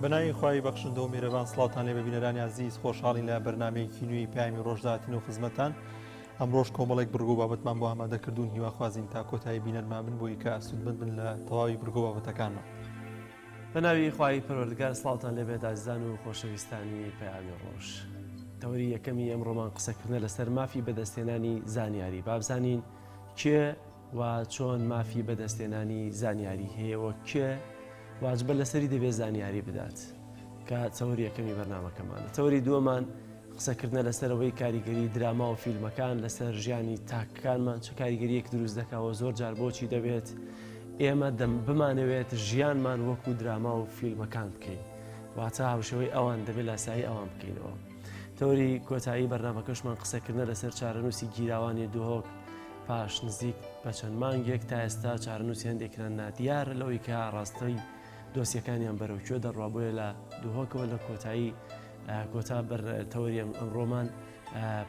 بەناوی خوای بەخشندە و میرەبان سڵاوتان لێ ببینەرانی عزیز خۆشحاڵین لە بەرنامەیەکی نوێی پامی ڕۆژداهاتین و خزمەتان ئەمڕۆژ کۆمەڵێک بڕگۆ بابەتمان بۆ ئامادەکردوون هیواخوازین تا کۆتایی بینەرمان بن بۆی کە سوودمەند بن لە تەواوی بڕگۆ بابەتەکانمان. بەناوی خوای پەروەردگار سڵاوتان لێبێت ئازیزان و خۆشەویستانی پەیامی ڕۆژ. تەوری یەکەمی ئەمڕۆمان قسەکردنە لەسەر مافی بەدەستێنانی زانیاری بابزانین کێ و چۆن مافی بەدەستێنانی زانیاری هەیەەوە کێ واجبە لەسەری دەبێت زانیاری بدات کە تەوری یەکەمی بەرنامەکەمانە. تەوری دووەمان قسەکردنە لەسەرەوەی کاریگەری دراما و فیلمەکان لەسەر ژیانی تاکەکانمان چه کاریگەریەک دروست دەکەوە زۆر جار بۆچی دەبێت ئێمە بمانەوێت ژیانمان وەکو دراما و فیلمەکان بکەین واتە هاوشەوەی ئەوان دەبێت لاسایی ئەوان بکەینەوە. تەوری کۆتایی بەرنامەکەشمان قسەکردنە لەسەر چارەنووسی گیراوانی دوهۆک پاش نزیک بە چەند مانگێک تا ئێستا چارەنووسی هەندێکران نادیارە لەوەی کە ڕاستەی دۆسیەکانیان بەرەوکوێ دەڕابۆیە لە دوهۆکەوە لە کۆتایی کۆتا تەوری ئەمڕۆمان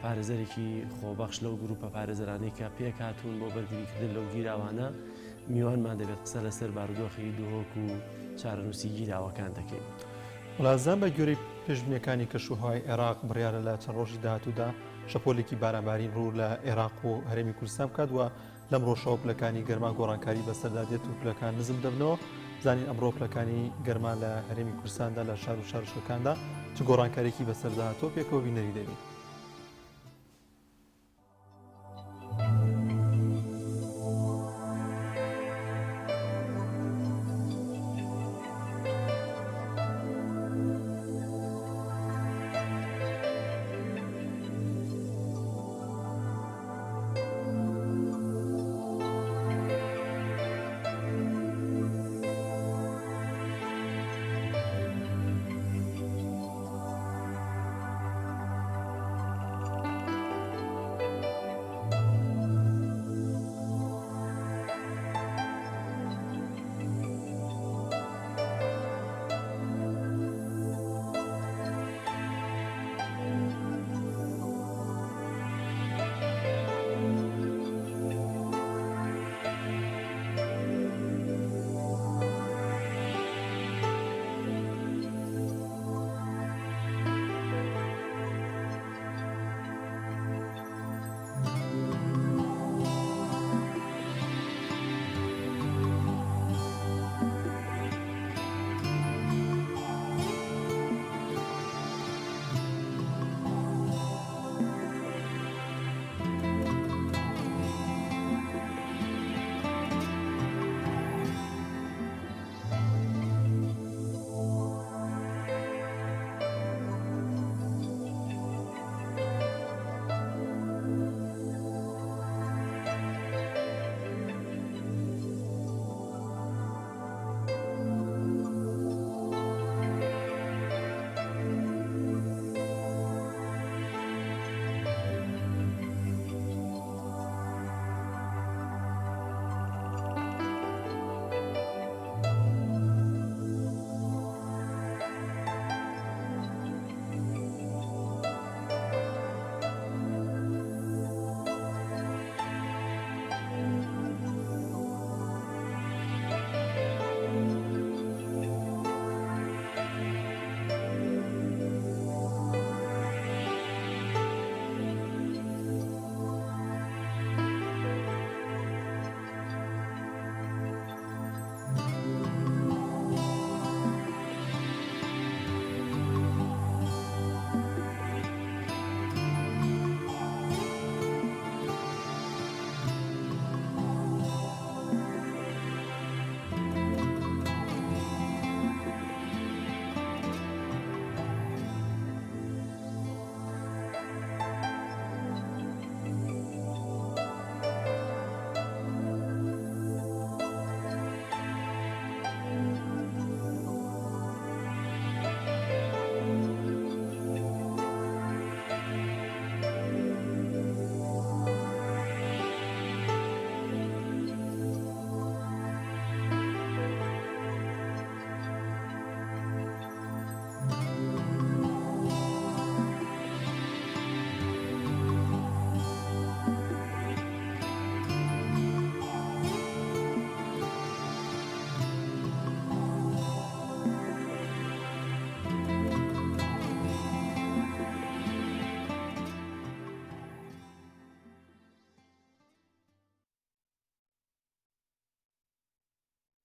پارێزەرێکی خۆبەخش لەو گروپە پارێزەرانەی کە پێک هاتوون بۆ بەرگریکردن لەو گیراوانە میوانمان دەبێت قسە لەسەر بارودۆخی دوهۆک و چارەنووسی گیراوەکان دەکەین. وڵازان بە گوێرەی پێشبینیەکانی کەشوهای عێراق بڕیارە لە چەند ڕۆژی داهاتوودا شەپۆلێکی بارانبارین ڕوو لە عێراق و هەرێمی کوردستان بکات وە لەمڕۆ شەو پلەکانی گەرما گۆڕانکاری بەسەردادێت و پلەکان نزم دەبنەوە. زانین ئەمڕۆ پلەکانی گەرما لە هەرێمی کوردستاندا لە شار و شارشەکاندا چ گۆڕانکارێکی بەسەرداهاتۆ پێکەوە بینەری دەبێت.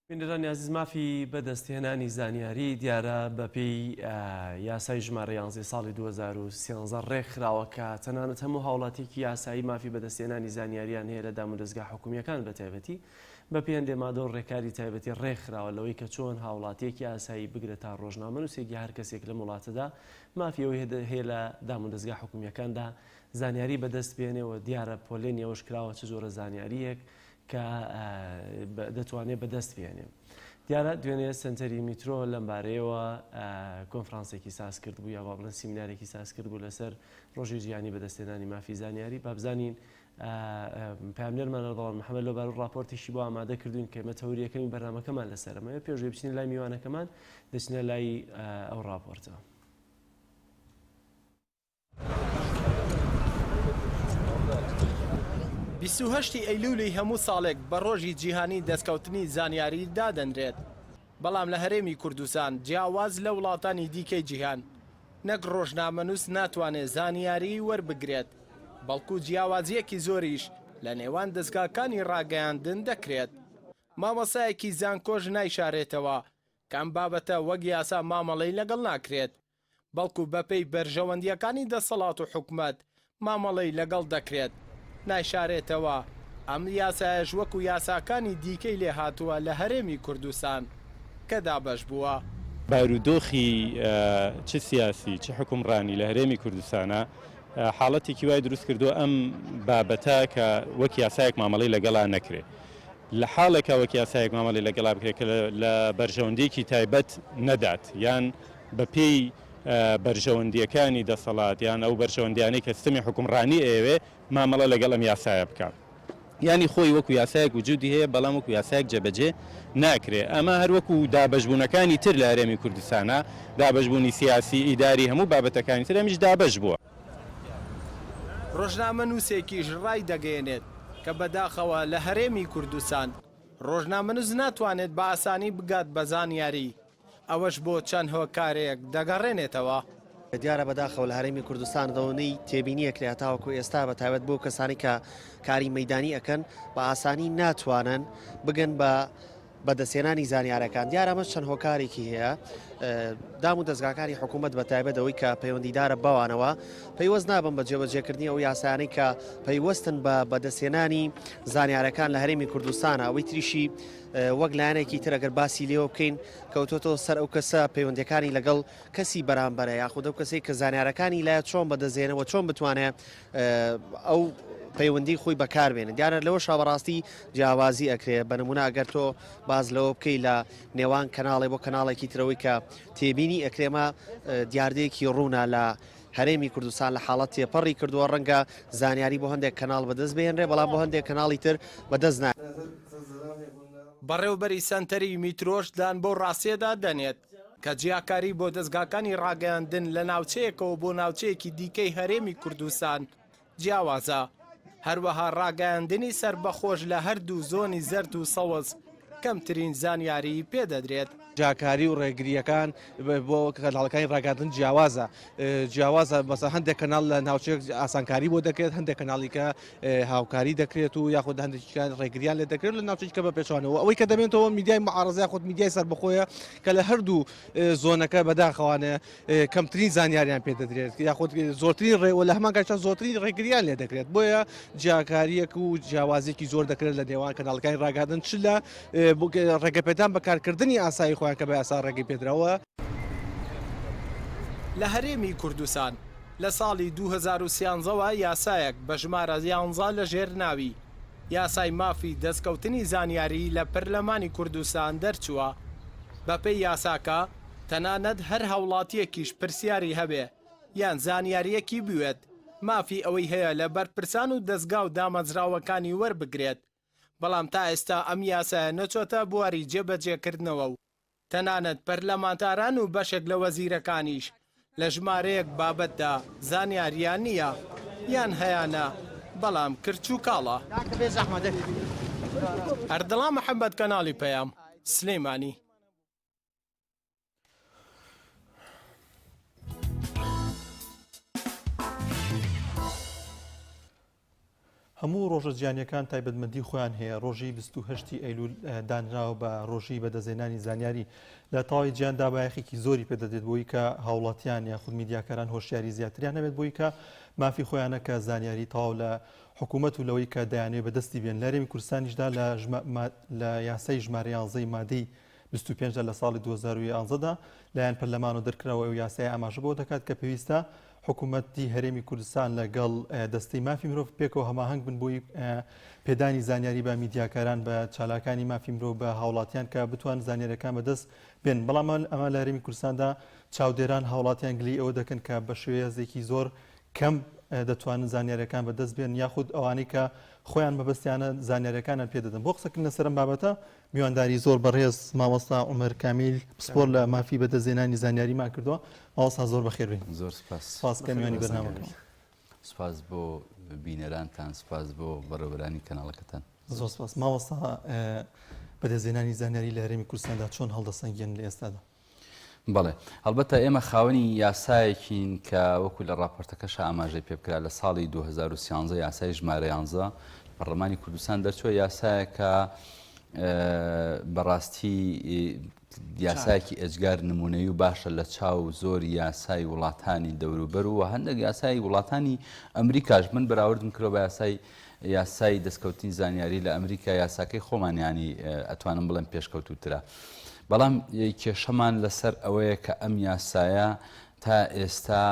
بینەرانی عزیز مافی بەدەستهێنانی زانیاری دیارە بەپێی یاسای ژمارە 11 ساڵی 2013 ڕێکخراوەکە تەنانەت هەموو هاوڵاتێکی یاسایی مافی بەدەستهێنانی زانیاریان هەیە لە دام و دەستگا حکومیەکان بە تایبەتی بە پێیان دێمادۆ ڕێکاری تایبەتی ڕێکخراوە لەوەی کە چۆن هاوڵاتێکی یاسایی بگرێت تا ڕۆژنامە نووسێکی هەر کەسێک لە وڵاتەدا مافیەوەی هەیە لە دام و دەستگا حکومیەکاندا زانیاری بەدەست بێنێەوە دیارە پۆلێن ئەوەش کراوە چ زۆرە زانیاریەک کە دەتوانێت بەدەست بێنێ. دیارە دوێنێ سنتەری میترۆ لەم بارەیەوە کۆنفرانسێکی ساز کرد بوو یا با بڵێن سیمینارێکی ساز کرد بوو لەسەر ڕۆژی ژیانی بەدەستێنانی مافی زانیاری بابزانین پامنێرمان بەڵام محەممەد لەبار و راپۆرتێکی بۆ ئامادە کردوین کە مەتەوریەکەمی بەرنامەکەمان لەسەرمەوە پێشوی بچین لای میوانەکەمان دەچنە لای ئەو راپۆرتە. بیستوهەشتی ئەیلولی هەموو ساڵێک بە ڕۆژی جیهانی دەستکەوتنی زانیاری دادەنرێت بەڵام لە هەرێمی کوردستان جیاواز لە وڵاتانی دیکەی جیهان نەک ڕۆژنامەنووس ناتوانێت زانیاری وەربگرێت بەڵکو جیاوازیەکی زۆریش لە نێوان دەستگاکانی ڕاگەیاندن دەکرێت. مامەسایەکی زانکۆژ نایشارێتەوە کەم بابەتە وەک یاسا مامەڵەی لەگەڵ ناکرێت بەڵکو بەپێی بەرژەوەندیەکانی دەسەڵات و حکومەت مامەڵەی لەگەڵ دەکرێت نایشارێتەوە. ئەم یاسایەش وەکو یاساکانی دیکەی لێ هاتووە لە هەرێمی کوردستان کە دابەش بووە. بارودۆخی چ سیاسی چ حکومڕانی لە هەرێمی کوردستانە حاڵەتێکی وای دروست کردو ئەم بابەتە کە وەک یاسایەک مامەڵەی لەگەڵا نەکرێت. لە حاڵێکە وەک یاسایەک مامەڵی لەگەڵا بکرێت کە لە بەرژەوەندێکی تایبەت نەدات یان بەپێی بەرژەوەندیەکانی دەسەڵات یان ئەو بەرژەوەندیانەی کە سیستەمی حکومڕانی ئێوێ مامەڵە لەگەڵ ئەم یاسایە بکات. ینی خۆی وەکو یاسایەک وجودی هەیە بەڵام وەکو یاسایەک جێبەجێ ناکرێ. ئەمە هەر وەکو دابەشبوونەکانی تر لە هەرێمی کوردستانە دابەشبوونی سیاسی ئیداری هەموو بابەتەکانی تر ئەمیش دابەش بووە. ڕۆژنامە نووسێکیش ڕای دەگەێنێت کە بەداخەوە لە هەرێمی کوردستان ڕۆژنامەنووس ناتوانێت بە ئاسانی بگات بە زانیاری ئەوەش بۆ چەند هۆکارێک دەگەڕێنێتەوە. دیارە بەداخەوە لە هەرێمی کوردستان دەوەنەی تێبینیە کرێتاوەکو ئێستا بە تایبەت بۆ کەسانی کە کاری مەیدانی ئەکەن بە ئاسانی ناتوانن بگەن بە بەدەستێنانی زانیارەکان. دیارە ئەمە چەند هۆکارێکی هەیە دام و دەستگاکانی حکوومەت بە تایبەتەوەی کە پەیوەندیدارە بەوانەوە پەیوەست نابن بە جێبەجێکردنی ئەو یاسانەی کە پەیوەستن بە بەدەستێنانی زانیارەکان لە هەرێمی کوردستانە. ئەوەی تریشی وەک لایەنێکی تر ئەگەر باسی لێوە بکەین کەوتۆتەوە سەر ئەو کەسە پەیوەندەکانی لەگەڵ کەسی بەرامبەرە یاخود ئەو کەسێک کە زانیارەکانی لایە چۆن بەدەزێنەوە چۆن بتوانێت ئەو پەیوەندی خۆی بەکاربێنە. دیارە لەوە شابڕاستی جیاوازی ئەکرێ بە نمونە ئەگەر تۆ باز لەوە بکەی لە نێوان کەناڵێ بۆ کەناڵێکی ترەوەی کە تێبینی ئەکرێمە دیاردەیەکی ڕوونا لە هەرێمی کوردستان لە حاڵەت تێپەڕی کردووە ڕەنگە زانیاری بۆ هەندێک کەناڵ بەدەست بێنرێ بەڵام بۆ هەندێک کەناڵی تر بەدەست نایێت. بەڕێوبەری سنتەری میترۆش دان بۆ ڕاستێدا دەنێت کە جیاکاری بۆ دەستگاکانی ڕاگەیاندن لە ناوچەیەکەوە بۆ ناوچەیەکی دیکەی هەرێمی کوردستان جیاوازە. هەروەها ڕاگەیاندنی سربەخۆش لە هەردوو زۆنی زەرد و سەوز کەمترین زانیاری پێدەدرێت. جاکاری و ڕێگریەکان بۆ کەناڵەکانی ڕاگەاندن جیاوازە بەسە هەندێک کەناڵ لە ناوچەیەک ئاسانکاری بۆ دەکرێت هەندێک کەناڵیکە هاوکاری دەکرێت و یاخود هەندێکیان ڕێگریان لێ دەکرێت لە ناوچەیەکە بە پێچوانەوە ئەوەی کە دەبێتەوە میدیای معارەزە خۆت میدیای سربەخۆیە کە لە هەردوو زۆنەکە بەداخەوانە کەمترین زانیاریان پێدەدرێت یاخود زۆرترین ڕێوە لە هەمان کاتە زۆرترین ڕێگریان لێ دەکرێت. بۆیە جیاکاریەک و جیاوازێکی زۆر دەکرێت لە نێوان کەناڵەکانی ڕاگەاندن چ لە ڕێگەپێدان بەکارکردنی ئاسایی خۆیان کە بە یاسا ڕێگەی پێدراوە. لە هەرێمی کوردستان لە ساڵی 2013ەوە یاسایەک بە ژمارە 11 لە ژێرناوی یاسای مافی دەستکەوتنی زانیاری لە پەرلەمانی کوردستان دەرچووە. بەپێی یاساکە تەنانەت هەر هاوڵاتیەکیش پرسیاری هەبێ یان زانیاریەکی بوێت مافی ئەوەی هەیە لە بەرپرسان و دەستگا و دامەزراوەکانی وەربگرێت. بەڵام تا ئێستا ئەم یاسایە نەچۆتە بواری جێبەجێکردنەوە و تەنانەت پەرلەمانتاران و بەشێک لە وەزیرەکانیش لە ژمارەیەک بابەتدا زانیاریان نییە یان هەیانە بەڵام کرچ و کاڵە. ئەردەڵام محەممەد کەناڵی پەیام سلێمانی. هەموو ڕۆژە گیانیەکان تایبەتمەندی خۆیان هەیە. ڕۆژی 28 ئەیلول دانراوە بە ڕۆژی بەدەزێنانی زانیاری لە تاوای گیاندا بایەخێکی زۆری پێدەدێت بۆی کە هاوڵاتیان یاخود میدیاکاران هۆشیاری زیاتریان هەبێت بۆی کە مافی خۆیانە کە زانیاری تاو لە حکوومەت و لەوەی کە دەیانێت بەدەستی بێن. لە هەرێمی کوردستانیشدا لە یاسای ژمارە 11 مادەی 25 لە ساڵی 2011دا لایەن پەرلەمان و دەرکراوە و یاسای ئاماژە بۆ دەکات کە پێویستە حکوومەتی هەرێمی کوردستان لەگەڵ دەستەی مافی مرۆڤ پێکەوە هەماهەنگ بن بۆی پێدانی زانیاری بە میدیاکاران بە چالاکانی مافی مرۆڤ بە هاوڵاتیان کە بتوان زانیاریەکان بەدەست بێن. بەڵام ئەمە لە هەرێمی کوردستاندا چاودێران هاوڵاتیان گلی ئەوە دەکەن کە بە شێوەیەزێکی زۆر کەم دەتوانن زانیاریەکان بەدەست بێن یاخود ئەوانەی کە خۆیان مەبەستیانە زانیاریەکانیان پێدەدەن. بۆ قسەکردن لەسەر ئەم بابەتە میوانداری زۆر بەڕێز مامۆستا عومەر کامیل پسپۆر لە مافی بەدەستهێنانی زانیاریمان کردووە. مامۆستا زۆر بەخێر بێن. زۆر سپاس. سپاس کە میوانی بەرنامەکەم. سپاس بۆ بینەرانتان، سپاس بۆ بەڕێوەبەرانی کەناڵەکەتان. زۆر سپاس. مامۆستا بەدەستهێنانی زانیاری لە هەرێمی کوردستاندا چۆن هەڵدەسەنگێن لە ئێستادا؟ بەڵێ هەڵبەتە ئێمە خاوەنی یاسایەکین کە وەکو لە ڕاپۆرتەکەش ئاماژەی پێبکرا لە ساڵی 2013 یاسای ژمارە 11 پەرلەمانی کوردستان دەرچووە یاسایەکە بەڕاستی یاسایەکی ئەجگار نمونەی و باشە لە چاو زۆری یاسای وڵاتانی دەوروبەر و هەندێک یاسای وڵاتانی ئەمریکاش من بەراوردم کردەوە بە یاسای دەستکەوتنی زانیاری لە ئەمریکا یاساکەی خۆمانیانی ئەتوانم بڵێم پێشکەوتوترە. بەڵام کێشەمان لەسەر ئەوەیە کە ئەم یاسایە تا ئێستا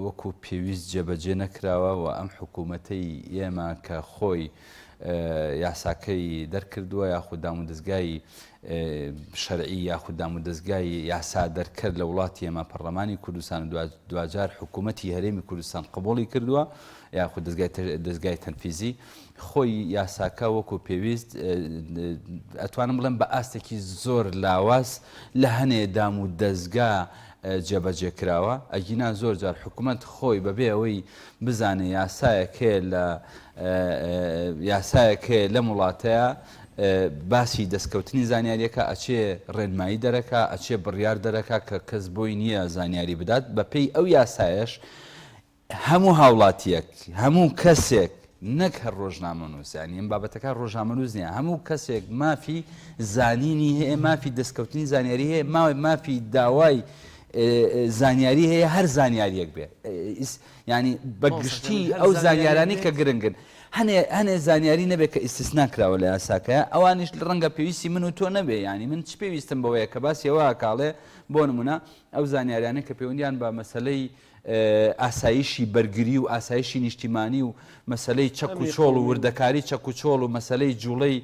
وەکو پێویست جێبەجێ نەکراوە و ئەم حکوومەتەی ئێمە کە خۆی یاساکەی دەرکردووە یاخود دام و دەستگای شەرعی یاخود دام و دەستگای یاسا دەرکرد لە وڵاتی ئێمە پەرلەمانی کوردستان دوجار حکوومەتی هەرێمی کوردستان قبوڵی کردووە یاخود دەستگای تەنفیزی خۆی یاساکە وەکو پێویست ئەتوانم بڵێم بە ئاستێکی زۆر لاواز لە هەنێ دام و دەستگا جێبەجێ کراوە. ئەگینا زۆر جار حکوومەت خۆی بەبێ ئەوەی بزانێ یاسایەکێ لە وڵاتەیە باسی دەستکەوتنی زانیاریەکە ئەچێ ڕێنمایی دەرەکە ئەچێ بڕیار دەرەکە کە کەس بۆی نییە زانیاری بدات بە پێی ئەو یاسایەش هەموو هاوڵاتیەک هەموو کەسێک نەک هەر ڕۆژنامەنووس ینی ئەم بابەتەکە ڕۆژنامەنووس نییە هەموو کەسێک مافی زانینی هەیە مافی دەستکەوتنی زانیاری هەیە مافی داوای زانیاری هەیە هەر زانیاریەک بێ ینی بەگشتی ئەو زانیارانی کە گرنگن هەنێ زانیاری نەبێت کە ئیسtisنا کراوە لە یاساکەیە ئەوانیش ڕەنگە پێویستی من و تۆ نەبێ ینی من چ پێویستم بەوەیە کە باسیەوە کاڵێ بۆ نمونە ئەو زانیاریانە کە پەیوەندیان بە مەسەلەی ئاسایشی بەرگری و ئاسایشی نیشتیمانی و مەسلەی چەک و چۆڵ و وردەکاری چەک و چۆڵ و مەسلەی جوڵەی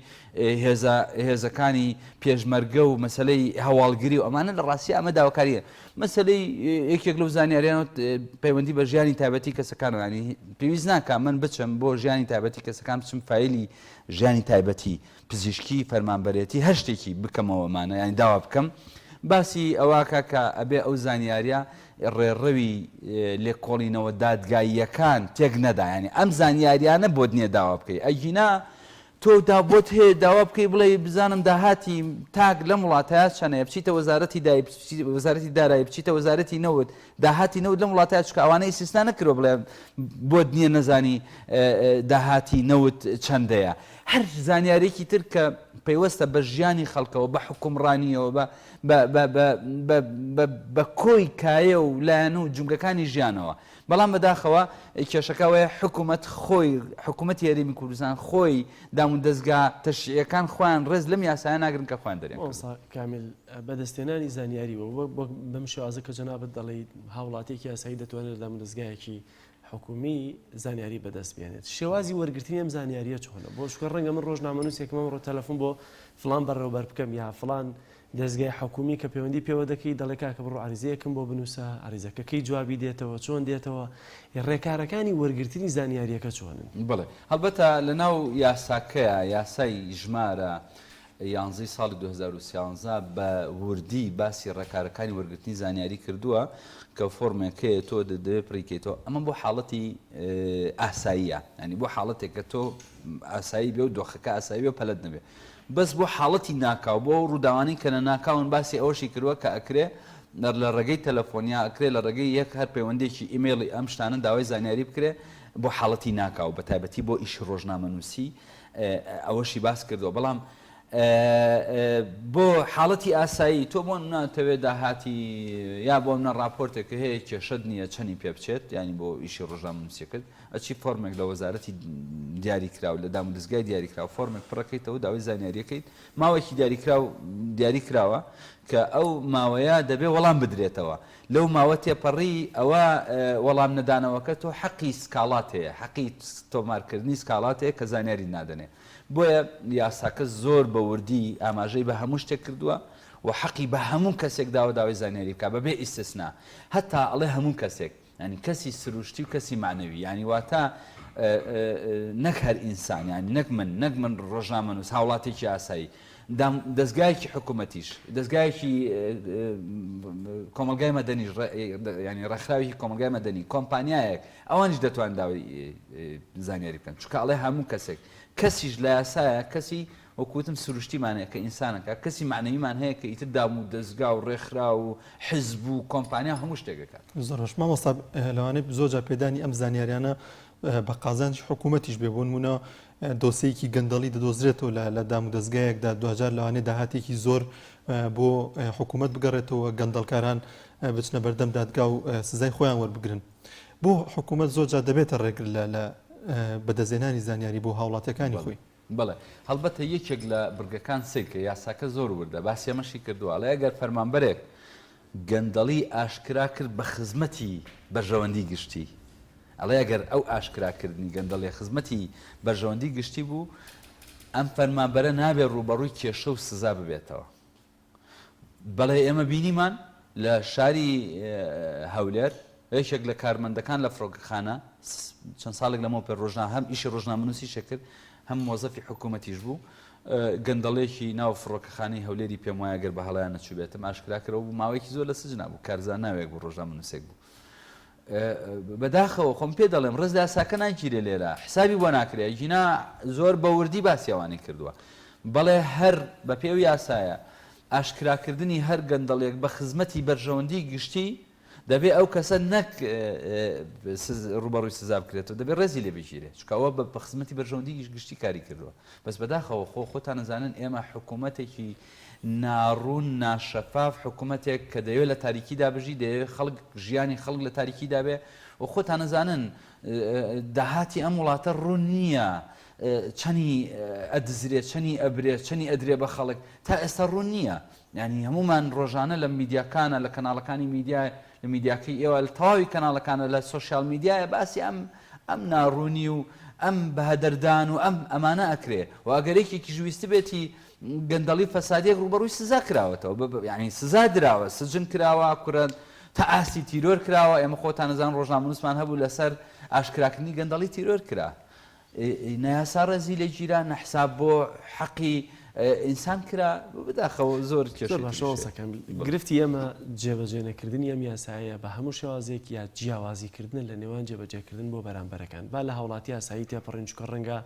هێزەکانی پێشمەرگە و مەسلەی هەواڵگری و ئەمانە لە ڕاستی ئەمە داواکاریە مەسلەی یەکێک لەو زانیاریان پەیوەندی بە ژیانی تایبەتی کەسەکانەوە ینی پێویست ناکە من بچم بۆ ژیانی تایبەتی کەسەکان بچم فایلی ژیانی تایبەتی پزیشکی فەرمانبەرێتی هەر شتێکی بکەمەوەمانە ینی داوا بکەم باسی ئەوواکە کە ئەبێ ئەو زانیاریە ڕێڕەوی لێکۆڵینەوە دادگاییەکان تێک نەدا ینی ئەم زانیاریانە بۆ نییە داوا بکەی ئەگینا تۆ بۆت هەیە داوا بکەی بڵێ بزانم داهاتی تاک لەم وڵاتەیە چەنەیە بچیتە وەزارەتی دارایی بچیتە وەزارەتی نەوت داهاتی نەوت لەم وڵاتەیە چکە ئەوانەی ئیسtisنا نەکرۆ بڵێ بۆت نییە نەزانی داهاتی نەوت چەندەیە هەر زانیارێکی تر کە پەیوەستە بە ژیانی خەڵکەوە بە حکومڕانیەوە بە کۆی کایە و لایەن و جونگەکانی ژیانەوە بەڵام بەداخەوە کێشەکەوەیە حکوومەت خۆی حکوومەتی هەرێمی کوردستان خۆی دام و دەستگا تەشریعەکان خۆیان ڕێز لەم یاسایە ناگرن کە خۆیان دەرێن کامل بەدەستێنانی زانیاریەوە بەم شێوازە کە جەنابەت دەڵێیت هاوڵاتێکی یاسایی دەتوانێت دام و دەستگایەکی حکومی زانیاری بەدەست بێنێت شێوازی وەرگرتنی ئەم زانیاریە چۆنە بۆ شکر ڕەنگە من ڕۆژنامەنووسێکمە ڕۆ تەلەفۆن بۆ فلان بەڕێوەبەر بکەم یا فلان دەستگای حکومی کە پەیوەندی پێوە دەکەی دەڵێ کاکە بڕۆ عریزەیەکم بۆ بنووسە عریزەکەکەی جوابی دێتەوە چۆن دێتەوە ڕێکارەکانی وەرگرتنی زانیاریەکە چۆنن بڵێ هەڵبەتە لەناو یاساکەیە یاسای ژمارە 11 ساڵی 2013 بە وردی باسی ڕێکارەکانی وەرگرتنی زانیاری کردووە کە فۆرمێکەیە تۆ دەبێت پڕیکەیتەوە ئەمە بۆ حاڵەتی ئاساییە ینی بۆ حاڵەتێک کە تۆ ئاسایی بێ و دۆخەکە ئاسایی بێ پەلەت نەبێ بەس بۆ حاڵەتی ناکاو بۆ ڕووداوانی کە لە ناکاون باسی ئەوەشی کردووە کە ئەکرێ لە ڕێگەی تەلەفۆنیا ئەکرێ لە ڕێگەی یەک هەر پەیوەندێکی ئیمێڵی ئەم شتانە داوای زانیاری بکرێ بۆ حاڵەتی ناکاو بە تایبەتی بۆ ئیش ڕۆژنامەنووسی ئەوەشی باس کردەوە بەڵام بۆ حاڵەتی ئاسایی تۆ بۆ ناتەوێت داهاتی یا بۆ منە راپۆرتێک کە هەیە کێشەت نییە چەندی پێ بچێت ینی بۆ ئیشی ڕۆژنامەنووسیەکەت ئەچی فۆرمێک لە وەزارەتی دیاریکراو لە دام و دەستگای دیاریکراوە فۆرمێک پڕەکەیتەوە داوای زانیاریەکەیت ماوەیەکی دیاری کراوە کە ئەو ماوەیە دەبێ وەڵام بدرێتەوە لەو ماوە تێپەڕی ئەوە وەڵام نەدانەوەکە تۆ حەقی سکاڵات هەیە حەقی تۆمارکردنی سکاڵات هەیە کە زانیاری نادەنێ بۆیە یاساکە زۆر بە وردی ئاماژەی بە هەموو شتێک کردووە و حەقی بە هەموو کەسێک داوە داوای زانیاری بکە بەبێ ئیستثنا هەتا ئەڵێ هەموو کەسێک ینی کەسی سروشتی و کەسی معنەوی ینی واتە نەک هەر ئینسان ینی نەک من ڕۆژنامەنووس هاوڵاتێکی ئاسایی دەستگایەکی حکوومەتیش دەستگایەکی کۆمەلگای مەدەنیش ینی ڕێکخراوی کۆمەلگای مەدەنی کۆمپانیایەک ئەوانش دەتوان داوای زانیاری بکەن چونکە ئەڵێ هەموو کەسێک کەسیش لە یاسایە کەسی وەکوتم سروشتیمانەیە کە ئینسانەکە کەسی معنەویمان هەیە کە ئیتر دام و دەستگا و ڕێکخرا و حزب و کۆمپانیا هەموو شتێکەکە زۆرش مامۆستا لەوانەیە زۆرجار پێدانی ئەم زانیاریانە بە قازانجی حکوومەتیش بێ بۆ نمونە دۆسەیەکی گەندەڵی دەدۆزرێتەوە لە دام و دەستگایەکدا دوجار لەوانەیە داهاتێکی زۆر بۆ حکوومەت بگەڕێتەوە گەندەڵکاران بچنە بەردەم دادگا و سزای خۆیان وەربگرن بۆ حکوومەت زۆرجار دەبێتە ڕێگر لە بەدەزێنانی زانیاری بۆ هاوڵاتەکانی خۆی بەڵێ هەڵبەتە یەکێک لە بڕگەکان سیکە یاساکە زۆر وردە باسی ئەمەشی کردووە ئەڵێ ئەگەر فەرمانبەرێک گەندەڵی ئاشکرا کرد بە خزمەتی بەرژەوەندی گشتی ئەڵێ ئەگەر ئەو ئاشکراکردنی گەندەڵی خزمەتی بەرژەوەندی گشتی بوو ئەم فەرمانبەرە نابێت ڕوبەڕووی کێشە و سزا ببێتەوە بەڵێ ئێمە بینیمان لە شاری هەولێر یەکێک لە کارمەندەکان لە فڕۆکەخانە چەند ساڵێک لەمەوە پێ ڕۆژنامە هەم ئیشی ڕۆژنامەنووسی شەکرد هەم مۆزەفی حکوومەتیش بوو گەندەڵێکی ناو فڕۆکەخانەی هەولێری پێم وایە گەر بە هەڵیان نەچوو بێتم ئاشکراکەرەوە بوو ماوەیەکی زۆر لە سجنا بوو کارزان ناوێک بوو ڕۆژنامەنووسێک بوو بەداخەوە خۆم پێ دەڵێم ڕێزدا ساکە ناگیرێ لێرە حسابی بۆ ناکرێ ژینا زۆر بەوردی باسییاوانی کردووە بەڵێ هەر بە پێوی یاسایە ئاشکراکردنی هەر گەندەڵێک بە خزمەتی بەرژەوەندی گشتی دەبێت ئەو کەسە نەک ڕوبەڕووی سزا بکرێتەوە دەبێت ڕێزی لێ بگیرێت چکەوە بە خزمەتی بەرژەوەندی گشتی کاری کردووە بەس بەداخەوە خۆتان نەزانن ئێمە حکوومەتێکی ناڕوون ناشەفاف حکوومەتێک کە دەیەوێت لە تاریکیدا بژی دەیەوێت خەڵک ژیانی خەڵک لە تاریکیدا بێ و خۆتان نەزانن داهاتی ئەم وڵاتە ڕوون نییە چەنی ئەدزرێت چەنی ئەبرێت چەنی ئەدرێ بە خەڵک تا ئێستا ڕوون نییە ینی هەمومان ڕۆژانە لە میدیاکانە لە کەناڵەکانی میدیا لە میدیاکەی ئێوە لە تەواوی کەناڵەکانە لە سۆشیال میدیایە باسی ئەم ناڕوونی و ئەم بەهەدەردان و ئەمانە ئەکرێ و ئەگەرێکێکی ژویستی بێتی گەندەڵی فەسادیەک ڕوبەڕووی سزا کراوەتەوە ینی سزا دراوە سجن کراوە کورن تا ئاسی تیرۆر کراوە ئێمە خۆتان نەزان ڕۆژنامەنووسمان هەبوو لەسەر ئاشکراکردنی گەندەڵی تیرۆر کرا نەیاسا ڕێزی لە جیران نەحساب بۆ حەقی ئینسان کرا بەداخەوە زۆر کێشەکەم گرفتی ئێمە جێبەجێ نەکردنی ئەم یاسایە بە هەموو شێوازێک یا جیاوازیکردن لە نێوان جێبەجێکردن بۆ بەرامبەرەکان با لە هاوڵاتی یاسایی تێپەڕین چکە ڕەنگە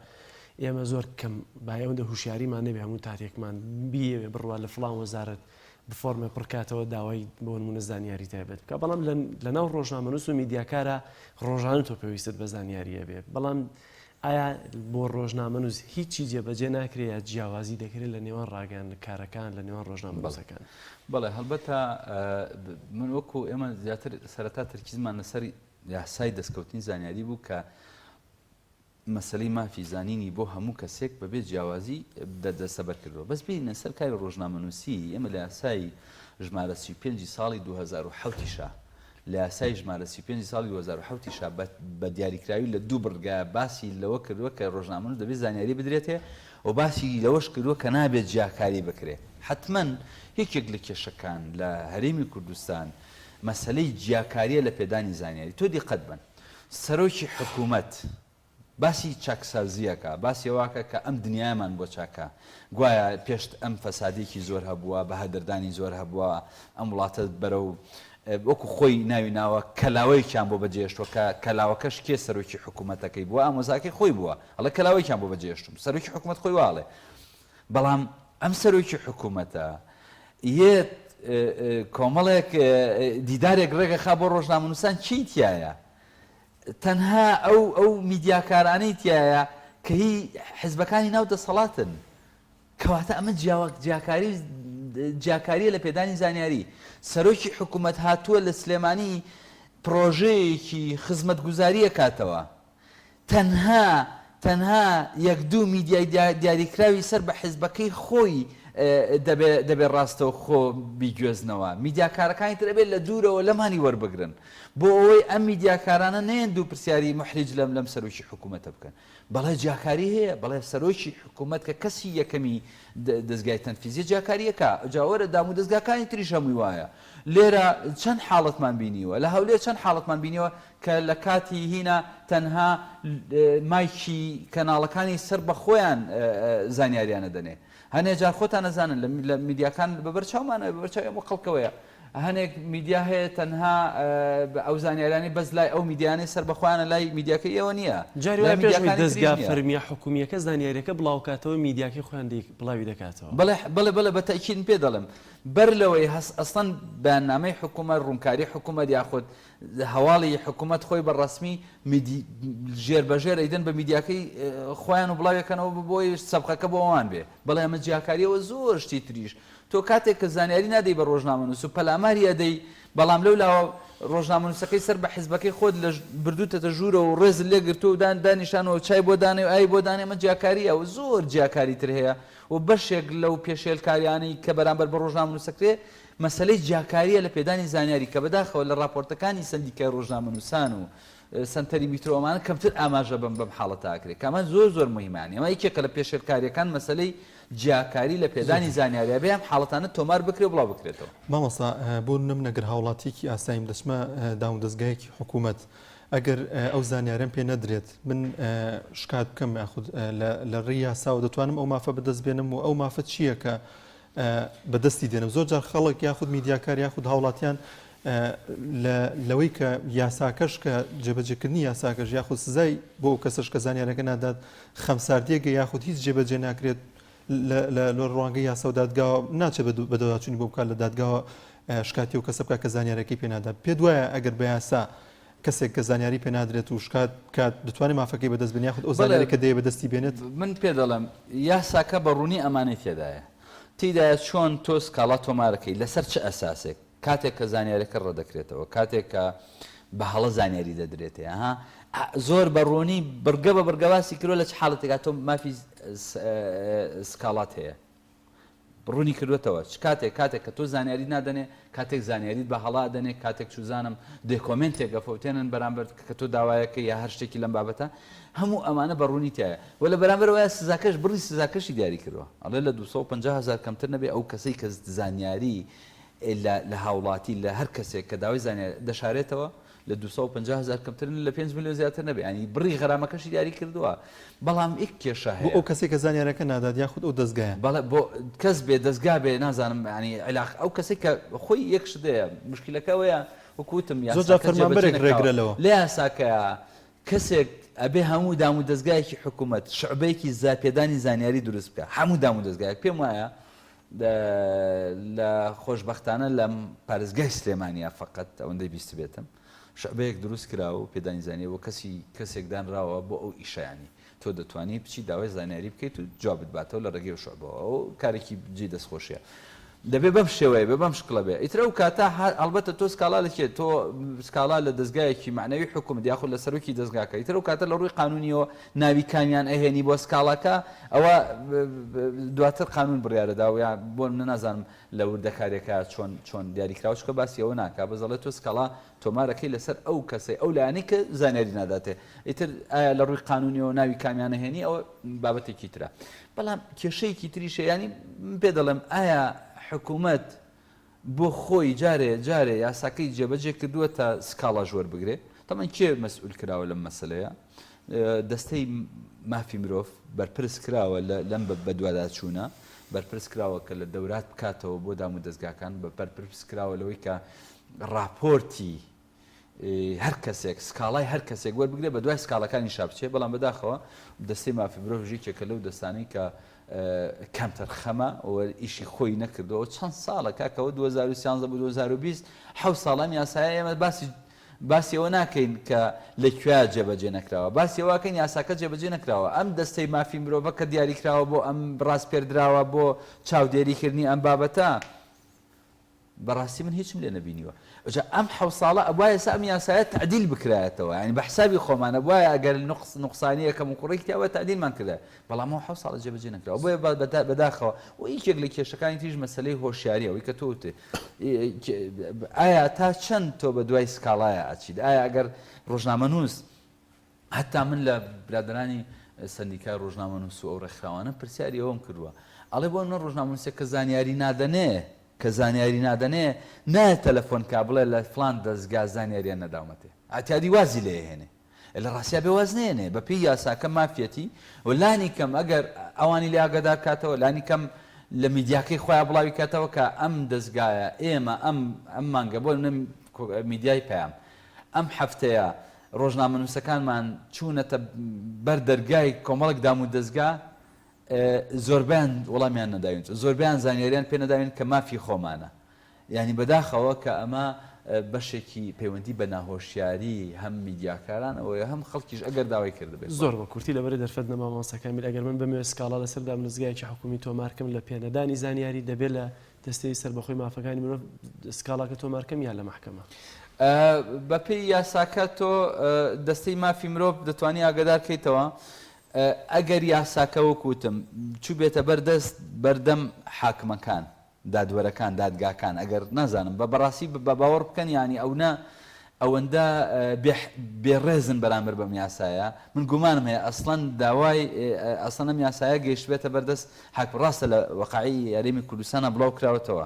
ئێمە زۆر کەم بایەوەندە هوشیاریمان نەبێ هەموو تاتێکمان بیەوێ بڕوا لە فڵان وەزارەت بفۆرمە پڕکاتەوە داوای بۆ نمونە زانیاری تایبەت بکە بەڵام لە ناو ڕۆژنامەنووس و میدیاکارە ڕۆژانە تۆ پێویستت بە زانیاریە بێ بەڵام ئایا بۆ ڕۆژنامەنووس هیچی جێبەجێ ناکرێت یا جیاوازی دەکرێت لە نێوان ڕاگەان کارەکان لە نێوان ڕۆژنامەنووسەکان بەڵێ هەڵبەتە من وەکو ئێمە زیاتر سەرەتا تەرکیزمان لەسەر یاسای دەستکەوتنی زانیاری بوو کە مەسلەی مافی زانینی بۆ هەموو کەسێک بەبێ جیاوازی دەستەبەر کردەوە بەس بینە سەر کاری ڕۆژنامەنووسی ئێمە لە یاسای ژمارە 35 ساڵی 2007 لە یاسای ژمارە 35 ساڵی 2007 بە دیاریکراوی لە دوو بڕگایە باسی لەوە کردووە کە ڕۆژنامەنووس دەبێت زانیاری بدرێتێ و باسی لەوەش کردووە کە نابێت جیاکاری بکرێت حتمما یەکێک لە کێشەکان لە هەرێمی کوردستان مەسلەی جیاکاریە لە پێدانی زانیاری تۆ دیقەت بن سەرۆکی حکوومەت باسی چاکسازیەکە باسی واکە کە ئەم دنیامان بۆ چاکە گوایە پێشت ئەم فەسادێکی زۆر هەبووە بەهەدەردانی زۆر هەبووە ئەم وڵاتە بەرەو وەکو خۆی ناوی ناوە کەلاوەیەکیان بۆ بەجێشتوە کە کەلاوەکەش کێ سەرۆکی حکوومەتەکەی بووە ئامۆزاکەی خۆی بووە ئەڵە کەلاوەیەکیان بۆ بەجێشتم سەرۆکی حکوومەت خۆی واڵێ بەڵام ئەم سەرۆکی حکوومەتە یەت کۆمەڵێک دیدارێک ڕێگە خا بۆ ڕۆژنامەنووسان چی تایە تەنها ئەو میدیاکارانەی تایە کە هی حیزبەکانی ناو دەسەڵاتن کەواتە ئەمە جیاکاریە لە پێدانی زانیاری سەرۆکی حکوومەت هاتووە لە سلێمانی پرۆژەیەکی خزمەتگوزاریە کاتەوە تەنها یەک دوو میدیای دیاریکراوی سەر بە حیزبەکەی خۆی دەبێت ڕاستەوە خۆ بیگوێزنەوە میدیاکارەکانی ترەبێت لە دوورەوە لەمانی وەربگرن بۆ ئەوەی ئەم میدیاکارانە نێن دوو پرسیاری محریج لەم سەرۆکی حکوومەتە بکەن بەڵێ جیاکاری هەیە بەڵێ سەرۆکی حکوومەت کە کەسی یەکەمی دەستگای تەنفیزی جیاکاریەکە جاوەرە دام و دەستگاکانی تریش هەمووی وایە لێرە چەند حاڵەتمان بینیوە لە هەولێر چەند حاڵەتمان بینیوە کە لە کاتی هینە تەنها مایکی کەناڵەکانی سەر بە خۆیان زانیاریانە دەنێ هەنێ جار خۆتان نەزانن لە میدیاکان بەبەرچاومانە بەبەرچاو ئەمە خەڵکەوەیە هەنێک میدیا هەیە تەنها ئەو زانیارانی بەس لای ئەو میدیانەی سەر بەخۆیانە لای میدیاکەی ئەوە نییە جاری پێش دەستگا فەرمیە حکومیەکە زانیاریەکە بڵاوکاتەوە میدیاکی خۆیان بڵاوی دەکاتەوە بەڵێ بە تەکید پێ دەڵێم بەر لەوەی ئەسڵەن بەیاننامەی حکوومەت ڕوونکاری حکوومەت یاخود هەواڵی حکوومەت خۆی بەڕەسمی ژێربەژێر ئەیدەن بە میدیاکەی خۆیان و بڵاویەکەنەوە بۆی سەبقەکە بۆ ئەوان بێ بەڵێ ئەمە جیاکاریەوە زۆر شتی تریش تۆ کاتێک کە زانیاری نادەی بە ڕۆژنامەنووس و پەلاماری ئەدەی بەڵام لەولاوە ڕۆژنامەنووسەکەی سەر بە حیزبەکەی خۆت لە بردووتەتە ژوورە و ڕێز لێگرتو و دانیشانەوە چای بۆ دانێ و ئای بۆ دانێ ئەمە جیاکاریە و زۆر جیاکاری تر هەیە و بەشێک لەو پێشێلکاریانەی کە بەرامبەر بە ڕۆژنامەنووسەکرێ مەسلەی جیاکاریە لە پێدانی زانیاری کە بەداخەوە لە راپۆرتەکانی سندیکای ڕۆژنامەنووسان و سنتەری میترۆمانە کەمتر ئاماژە بەم حاڵەتە ئاکرێت کامان زۆر مهمانی ئەمە یەکێکە لە پێشێلکاریەکان مەسلەی جیاکاری لە پێدانی زانیاریە بێ ئەم حاڵەتانە تۆمار بکرێ بڵاو بکرێتەوە مامەسا بۆ نەگەر هاوڵاتیکی ئاساییم دەچمە داو دەستگایەکی حکوومەت ئەگەر ئەو زانیارم پێ نەدرێت من شکات بکەم یاخود لە ڕێی یاساوە دەتوانم ئەو مافە بەدەست بێنم و ئەو مافە چییە کە بەدەستی دێنم زۆر جار خەڵک یاخود میدیاکار یاخود هاوڵاتیان لەوەی کە یاساکەش کە جێبەجێکردنی یاساکەش یاخود سزای بۆ کەسش کە زانیارەکە نادات خەمساردیەکە یاخود هیچ جێبەجێ ناکرێت لە ڕوانگەی یاسا و دادگاوە ناچێت بەدەواچوونی بۆ بکات لە دادگاوە شکاتی و کەسە بکات کە زانیارەکەی پێ نادات پێ دوایە ئەگەر بە یاسا کەسێک کە زانیاری پێ نادرێت و شکات کات دەتوانێت مافەکەی بەدەست بێنێت یاخود ئەو زانیارێکە دەیە بەدەستی بێنێت من پێ دەڵێم یاساکە بەڕوونی ئەمانەی تێدایە تێدایە چۆن تۆ سکاڵا تۆمارەکەی لەسەر چه ئەساسێک کاتێک کە زانیارەکە ڕەدەکرێتەوە کاتێک کە بە هەڵە زانیاری دەدرێتەوە ها زۆر بەڕوونی بڕگە بە بڕگەواسی کرۆ لە چ حاڵەتێکا تۆ مافی سکاڵات هەیە ڕوونی کردوێتەوە کاتێک کە تۆ زانیاری نادەنێ کاتێک زانیاریت بە هەڵا دەنێ کاتێک چوزانم دێکۆمنتێک گەفەوتێنن بەرامبەر کە تۆ داوایەکە یا هەر شتێکی لەم بابەتە هەموو ئەمانە بەڕوونی تایە و لە بەرامبەر وایە سزاکەش بڕی سزاکەشی دیاری کردووە ئەڵێ لە 250,000 کەمتر نەبێ ئەو کەسەی کە زانیاری لە هاوڵاتی لە هەر کەسێک کە داوای زانیاری دەشارێتەوە لە 250,000 کەمترن لە 5 ملیۆن زیاتر نەبێ ینی بڕی غەرامەکەشی دیاری کردووە بەڵام ئیک کێشە هەیە ئەو کەسێک کە زانیارەکە نادات یاخود ئەو دەستگایە بەڵێ بۆ کەس بێ دەستگا بێ نازانم ینی علاق ئەو کەسێک کە خۆی یەک شتەیە مشکلەکەەوەیە وەکوتم زۆر فەرمانبەرێک ڕێگرەوە لە یاساکە کەسێک ئەبێ هەموو دام و دەستگایەکی حکوومەت شعبەیەکی زاپێدانی زانیاری دروست بکە هەموو دام و دەستگایەک پێم وایە لە خۆشببختانە لە پارێزگای سلێمانیا فقط ئەوەندەی بیست بێتم شعبەیەک دروست کراوە و پێدانی زانیەوە کەسێکدانراوە بۆ ئەو ئیشایانی تۆ دەتوانی بچی داوای زانیاری بکەیت و جوابت باتەوە لە ڕێگەی شعبەوە ئەو کارێکی جێ دەستخۆشیە دەبێ بەم شێوەیە بێ بەم شکڵە بێ ئیترە و کاتە ئەلبەتە تۆ سکاڵا لەکێت تۆ سکاڵا لە دەستگایەکی معنەوی حکوومەت یاخود لە سەرۆکی دەستگاکە ئیترە و کاتە لە ڕووی قانونیەوە ناوی کامیان ئەهێنی بۆ سکاڵاکە ئەوە دواتر قانون بڕیارەدا و یا بۆ من نازانم لە وردەکارێکە چۆن دیاریکراوچکە باسی ئەوە ناکا بەزەڵێت تۆ سکاڵا تۆمارەکەی لەسەر ئەو کەسەی ئەو لایەنەی کە زانیاری ناداتێ ئیتر ئایا لە ڕووی قانونیەوە ناوی کامیان ئەهێنی ئەوە بابەتێکی ترە بەڵام کێشەیەکی تریشە ینی پێ دەڵێم ئایا حکوومەت بۆ خۆی جارێ یاساکەی جێبەجێ کردووە تا سکاڵا ژوەر بگرێ تەمان کێ مەسئول کراوە لەم مەسلەیە دەستەی مافی مرۆڤ بەرپرس کراوە لەم بە دوواداچوونە بەرپرس کراوە کە لە دەورات بکاتەوە بۆ دام و دەستگاکان بە بەرپرس کراوە لەوەی کە راپۆرتی هەر کەسێک سکاڵای هەر کەسێک وەربگرێ بە دوای سکاڵەکانی شابچێ بەڵام بەداخەوە دەستەی مافی مرۆڤ ژێکێکە لەو دەستانەی کە کەمتر خەمە ئیشی خۆی نەکردەوە چەند ساڵە کاکەوە 2013 بۆ 2020 حەوت ساڵان یاسایە ئێمە باسی باسی ئەوە ناکەین کە لەکوێ جێبەجێ نەکراوە باسی ئەوەکەین یاساکە جێبەجێ نەکراوە ئەم دەستەی مافی مرۆڤە کە دیاریکراوە بۆ ئەم ڕاستپێردراوە بۆ چاودێریکردنی ئەم بابەتە بەڕاستی من هیچم لێ نەبینیوە ئەم حەوت ساڵە ئەوایە ئەم یاسایە تعدیل بکرایەتەوە ینی بە حسابی خۆمانە وایە ئەگەر نقصانیەکەم و کوڕێکی ئەوە تعدیلمان کردە بەڵام ئەو حەوت ساڵە جێبەجێ نەکراوە بۆیە بەداخەوە و یەکێک لە کێشەکانی تریش مەسەلەی هۆشیاریە ئەوەی کە تۆ وتێ ئایا تا چەند تۆ بە دوای سکاڵایە ئاچیت ئایا ئەگەر ڕۆژنامەنووس هەتا من لە برادرانی سندیکای ڕۆژنامەنووس و ئەو ڕێکخراوانە پرسیاری ئەوم کردووە ئەڵێ بۆ منە ڕۆژنامەنووسێک کە زانیاری نادەنێ نایە تەلەفۆن کا بڵێ لە فلان دەستگا زانیاریان نەداومەتێ ئاتیادی وازی لێ هێنێ لە ڕاستیا بێواز نێنێ بە پێی یاساکە مافیەتی و لانی کەم ئەگەر ئەوانی لێ ئاگادار کاتەوە لانی کەم لە میدیاکەی خۆیان بڵاوی کاتەوە کە ئەم دەستگایە ئێمە ئەم مانگە بۆ میدیای پەیام ئەم هەفتەیە ڕۆژنامەنووسەکانمان چوونەتە بەر دەرگای کۆمەڵک دام و دەستگا زۆربیان وەڵامیان نەداوین زۆربیان زانیاریان پێ نەداوین کە مافی خۆمانە یعنی بەداخەوە کە ئەمە بەشێکی پەیوەندی بە ناهۆشیاری هەم میدیاکاران ئەوەیە هەم خەڵکیش ئەگەر داوای کرد بێت زۆر بە کورتی لەبەر دەرفەت نەما مامۆستاکەمیل ئەگەر من بەمێ سکاڵا لەسەر دامنزگایکی حکومی تۆمارکەم لە پێنەدانی زانیاری دەبێت لە دەستەی سەربەخۆی مافەکانی مرۆڤ سکاڵاکە تۆمارکەم یان لە محکەمە بەپێی یاساکە تۆ دەستەی مافی مرۆڤ دەتوانی ئاگادار بکەیتەوە ئەگەر یاساکە وەکوتم چوو بێتە بەردەم حاکمەکان دادوەرەکان دادگاکان ئەگەر نازانم بە بەڕاستی بە باوەڕ بکەن ینی ئەوەندە بێڕێزن بەرامبەر بەم یاسایە من گومانم هەیە ئەسڵەن داوای ئەسڵەنم یاسایە گەیشت بێتە بەردەست حاکم ڕاستە لە وەقعی یاریمی کوردستانە بڵاو کراوەتەوە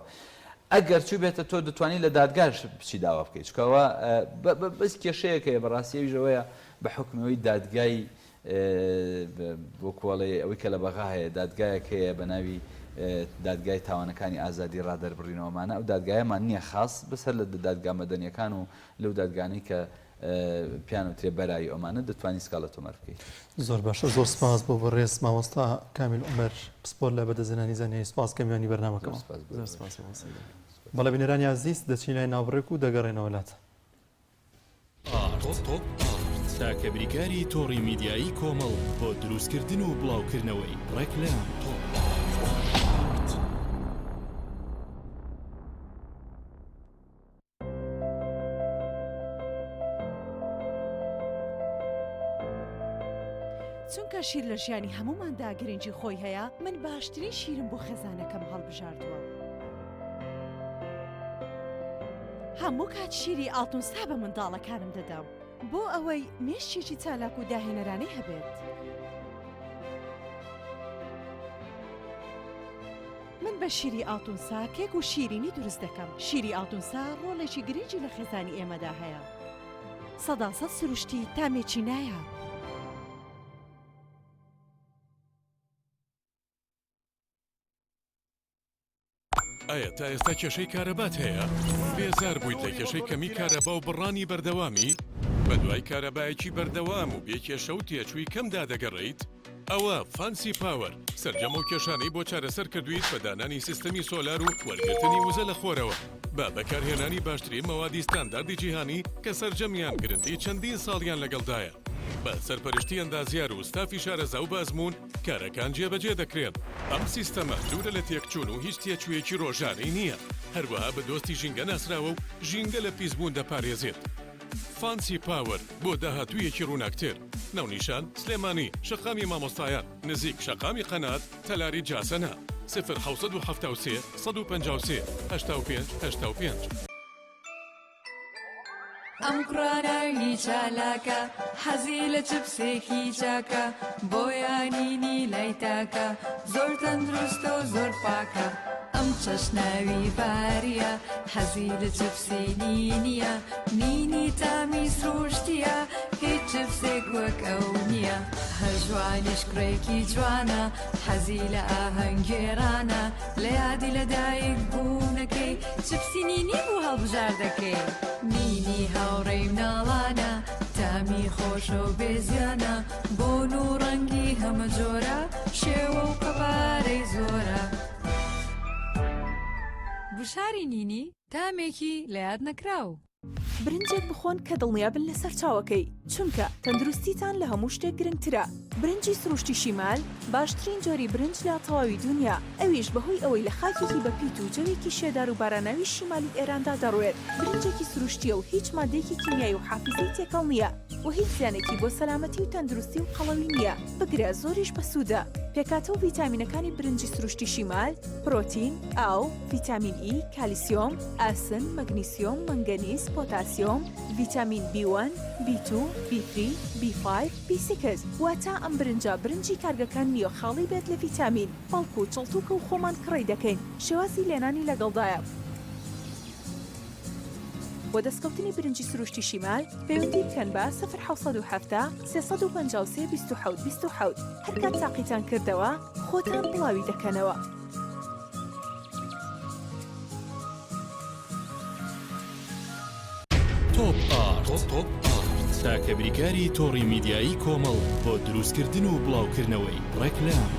ئەگەر چوو بێتە تۆ دەتوانانی لە دادگاش بچی داوا بکەیت چکەوە بەس کێشەیەکەیە بەڕاستیەویژەوەیە بە حکمەوەی دادگای بۆ کۆڵێ ئەوەی کە لە بەغا هەیە دادگایەکەیە بە ناوی دادگای تاوانەکانی ئازادی ڕادەربڕینەوەمانە ئەو دادگایەمان نییە خاص بەسەر لە دادگا مەدەنیەکان و لەو دادگانەی کە پیان و تێبەرایی ئەومانە دەتوانانی سکاڵە تۆمەر بکەیت زۆر باشە زۆر سپاس بۆ بەڕێز مامۆستا کامیل عومەر پسپۆر لە بەدەزێنانی زانیاری سپاس کەمیانی بەرنامەکەەوە بەڵێ بینەرانی عزیز دەچین لای ناوبڕێک و دەگەڕێنەوە لات تاکە بریکاری تۆڕی میدیایی کۆمەڵ بۆ دروستکردن و بڵاوکردنەوەی ڕێکلام چونکە شیر لە ژیانی هەموماندا گرنگی خۆی هەیە من باشترین شیرم بۆ خێزانەکەم هەڵبژاردووە هەموو کات شیری ئاڵتونسا بە منداڵەکانم دەدەم بۆ ئەوەی مێشتێکی چالاک و داهێنەرانەی هەبێت من بە شیری ئاڵتونسا کێک و شیرینی دروست دەکەم شیری ئاڵتونسا ڕۆڵێکی گرنگی لە خێزانی ئێمەدا هەیە 100% سروشتی تامێکی نایە ئایا تا ئێستا کێشەی کارەبات هەیە؟ بێزار بوویت لە کێشەی کەمی کارەبا و بڕانی بەردەوامی؟ بە دوای کارەبایەکی بەردەوام و بێکێشە و تێچووی کەمدا دەگەڕێیت؟ ئەوە فانسی پاوەر سەرجەمە و کێشانەی بۆ چارەسەر کردویت بە دانانی سیستەمی سۆلار و وەرگرتنی وزە لە خۆرەوە با بەکارهێنانی باشترین مەوادی ستانداردی جیهانی کە سەرجەمیان گرنتی چەندین ساڵیان لەگەڵدایە بە سەرپەرشتی ئەندازیار و ستافی شارەزا و بازمون کارەکان جێبەجێ دەکرێن ئەم سیستەمە دوورە لە تێکچوون و هیچ تێچوویەکی ڕۆژانەی نییە هەروەها بە دۆستی ژینگە ناسراوە و ژینگە لە پیسبوون دەپارێزێت فانسی پاوەر بۆ داهاتوویەکی ڕووناکتر ناونیشان سلێمانی شەقامی مامۆستایان نزیک شەقامی قەنات تەلاری جاسەنە 1970 153 85 85 ئەم قڕاناوی چالاکە حەزی لە چپسێکی چاکە بۆیانینی لای تاکە زۆر تەندروستە و زۆر پاکە ئەم چەشناوی باریە حەزی لە چپسی نینیە نینی تامی سروشتیە هیچ چپسێک وەک ئەو نییە هەر جوانیش کوڕێکی جوانە حەزی لە ئاهەنگێرانە لە یادی لەدایک بوونەکەی چپسی نینی بوو هەڵبژار دەکەی نینی هاوڕێی مناڵانە تامی خۆشە و بێزیانە بۆن و ڕەنگی هەمە جۆرە شێوە و قەبارەی زۆرە بشاری نینی تامێکی لە یاد نەکراو برنجێک بخۆن کە دڵنیابن لەسەر چاوەکەی چونکە تەندروستیتان لە هەموو شتێک گرنگترە. برنجی سروشتی شیمال باشترین جۆری برنج لە تەواوی دنیا، ئەویش بەهۆی ئەوەی لە خاکێکی بەپیت و جەوێکی شێدار و باراناوی شیمالی ئێراندا دەڕوێت. برنجێکی سروشتیە و هیچ مادەیەکی کیمیایی و حافزەی تێکەڵ نییە و هیچ زیانێکی بۆ سەلامەتی و تەندروستی و قەڵەوی نییە. بگرە زۆریش بەسوودە. پێکاتە و ڤیتامینەکانی برنجی سروشتی شیمال پرۆتین، ئاو، ڤیتامین ئی، کالیسیۆم، ئاسن، مەگنیسیۆم، مەنگەنیز، پۆتاسیۆم، ڤیتامین B1، B2، B3، B5، B6 واتە ئەم برنجی کارگەکان نییە خاڵی بێت لە ڤیتامین، بەڵکو و چڵتوکە و خۆمان کڕی دەکەین. شێوازی لێنانی لەگەڵدایە. بۆ دەستکەوتنی برنجی سروشتی شیمال پەیوەندی بکەن بە 0حوسەد و 353 27 27 هەر کات تاقیتان کردەوە خۆتان بڵاوی دەکەنەوە. تۆپ ئارت تاکەبریکاری تۆڕی میدیایی کۆمەڵ بۆ دروستکردن و بڵاوکردنەوەی ڕێکلام.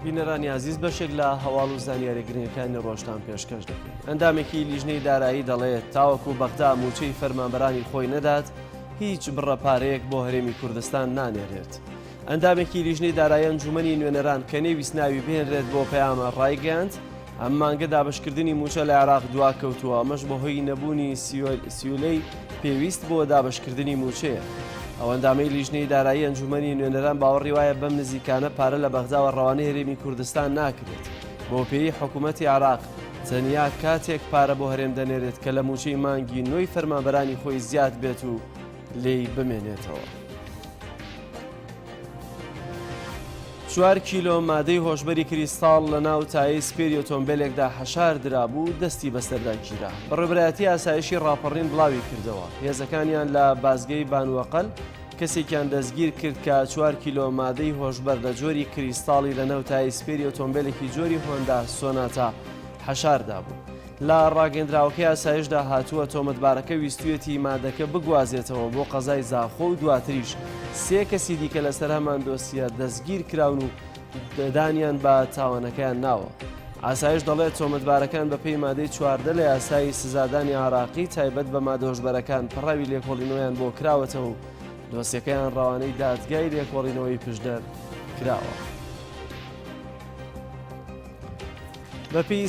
بینەرانی عزیز بەشێک لە هەواڵ و زانیاریگرنگەکانی ڕۆژتان پێشکەش دەکەین. ئەندامێکی لیژنەی دارایی دەڵێت تاوەکو بەغدا موچەی فەرمانبەرانی خۆی نەدات هیچ بڕەپارەیەک بۆ هەرێمی کوردستان نانێرێت. ئەندامێکی لیژنەی دارایی ئەنجومەنی نوێنەران کە نێویست ناوی بهێنرێت بۆ پەیامە ڕایگەاند ئەم مانگە دابشکردنی موچە لە عێراق دواکەوتووە، ئەمەش بەهۆی نەبوونی سیولەی پێویست بۆ دابشکردنی موچەیە. ئەو ئەندامەی لیژنەی دارایی ئەنجومەنی نوێنەران باوەڕی وایە بەم نزیکانە پارە لە بەغداوە ڕەوانەی هەرێمی کوردستان ناکرێت. بۆ پێی حکوومەتی عێراق تەنیا کاتێک پارە بۆ هەرێم دەنێرێت کە لە موچەی مانگی نوێی فەرمانبەرانی خۆی زیاد بێت و لێی بمێنێتەوە. 4 کیلۆ مادەی هۆشبەری کریستاڵ لە ناو تایی سپێری ئۆتۆمبیلێکدا حەشار درابوو دەستی بەسەردا گیرا. بەڕێبەتی ئاسایشی ڕاپەڕین بڵاوی کردەوە. هێزەکانیان لە بازگەی بانوەقەل کەسێکیان دەستگیر کرد کە 4 کیلۆ مادەی هۆشبەر لە جۆری کریستاڵی لە ناو تایی سپێری ئۆتۆمبیلێکی جۆری هۆندا سۆناتا حەشاردا بوو. لە ڕاگەندراوەکەی ئاسایشدا هاتووە تۆمەتبارەکە ویستویەتی مادەکە بگوازێتەوە بۆ قەزای زاخۆ و دواتریش 3 کەسی دیکە لەسەر هەمان دۆسیە دەستگیر کراون و دەدانیان بە تاوانەکەیان ناوە. ئاسایش دەڵێت تۆمەتبارەکان بەپێی مادەی 14 لە یاسای سزادانی عێراقی تایبەت بە مادەهۆشبەرەکان پڕاوی لێکۆڵینەوەیان بۆ کراوەتەوە و دۆسیەکەیان ڕەوانەی دادگای لێکۆڵینەوەی پشدەر کراوە. بەپێی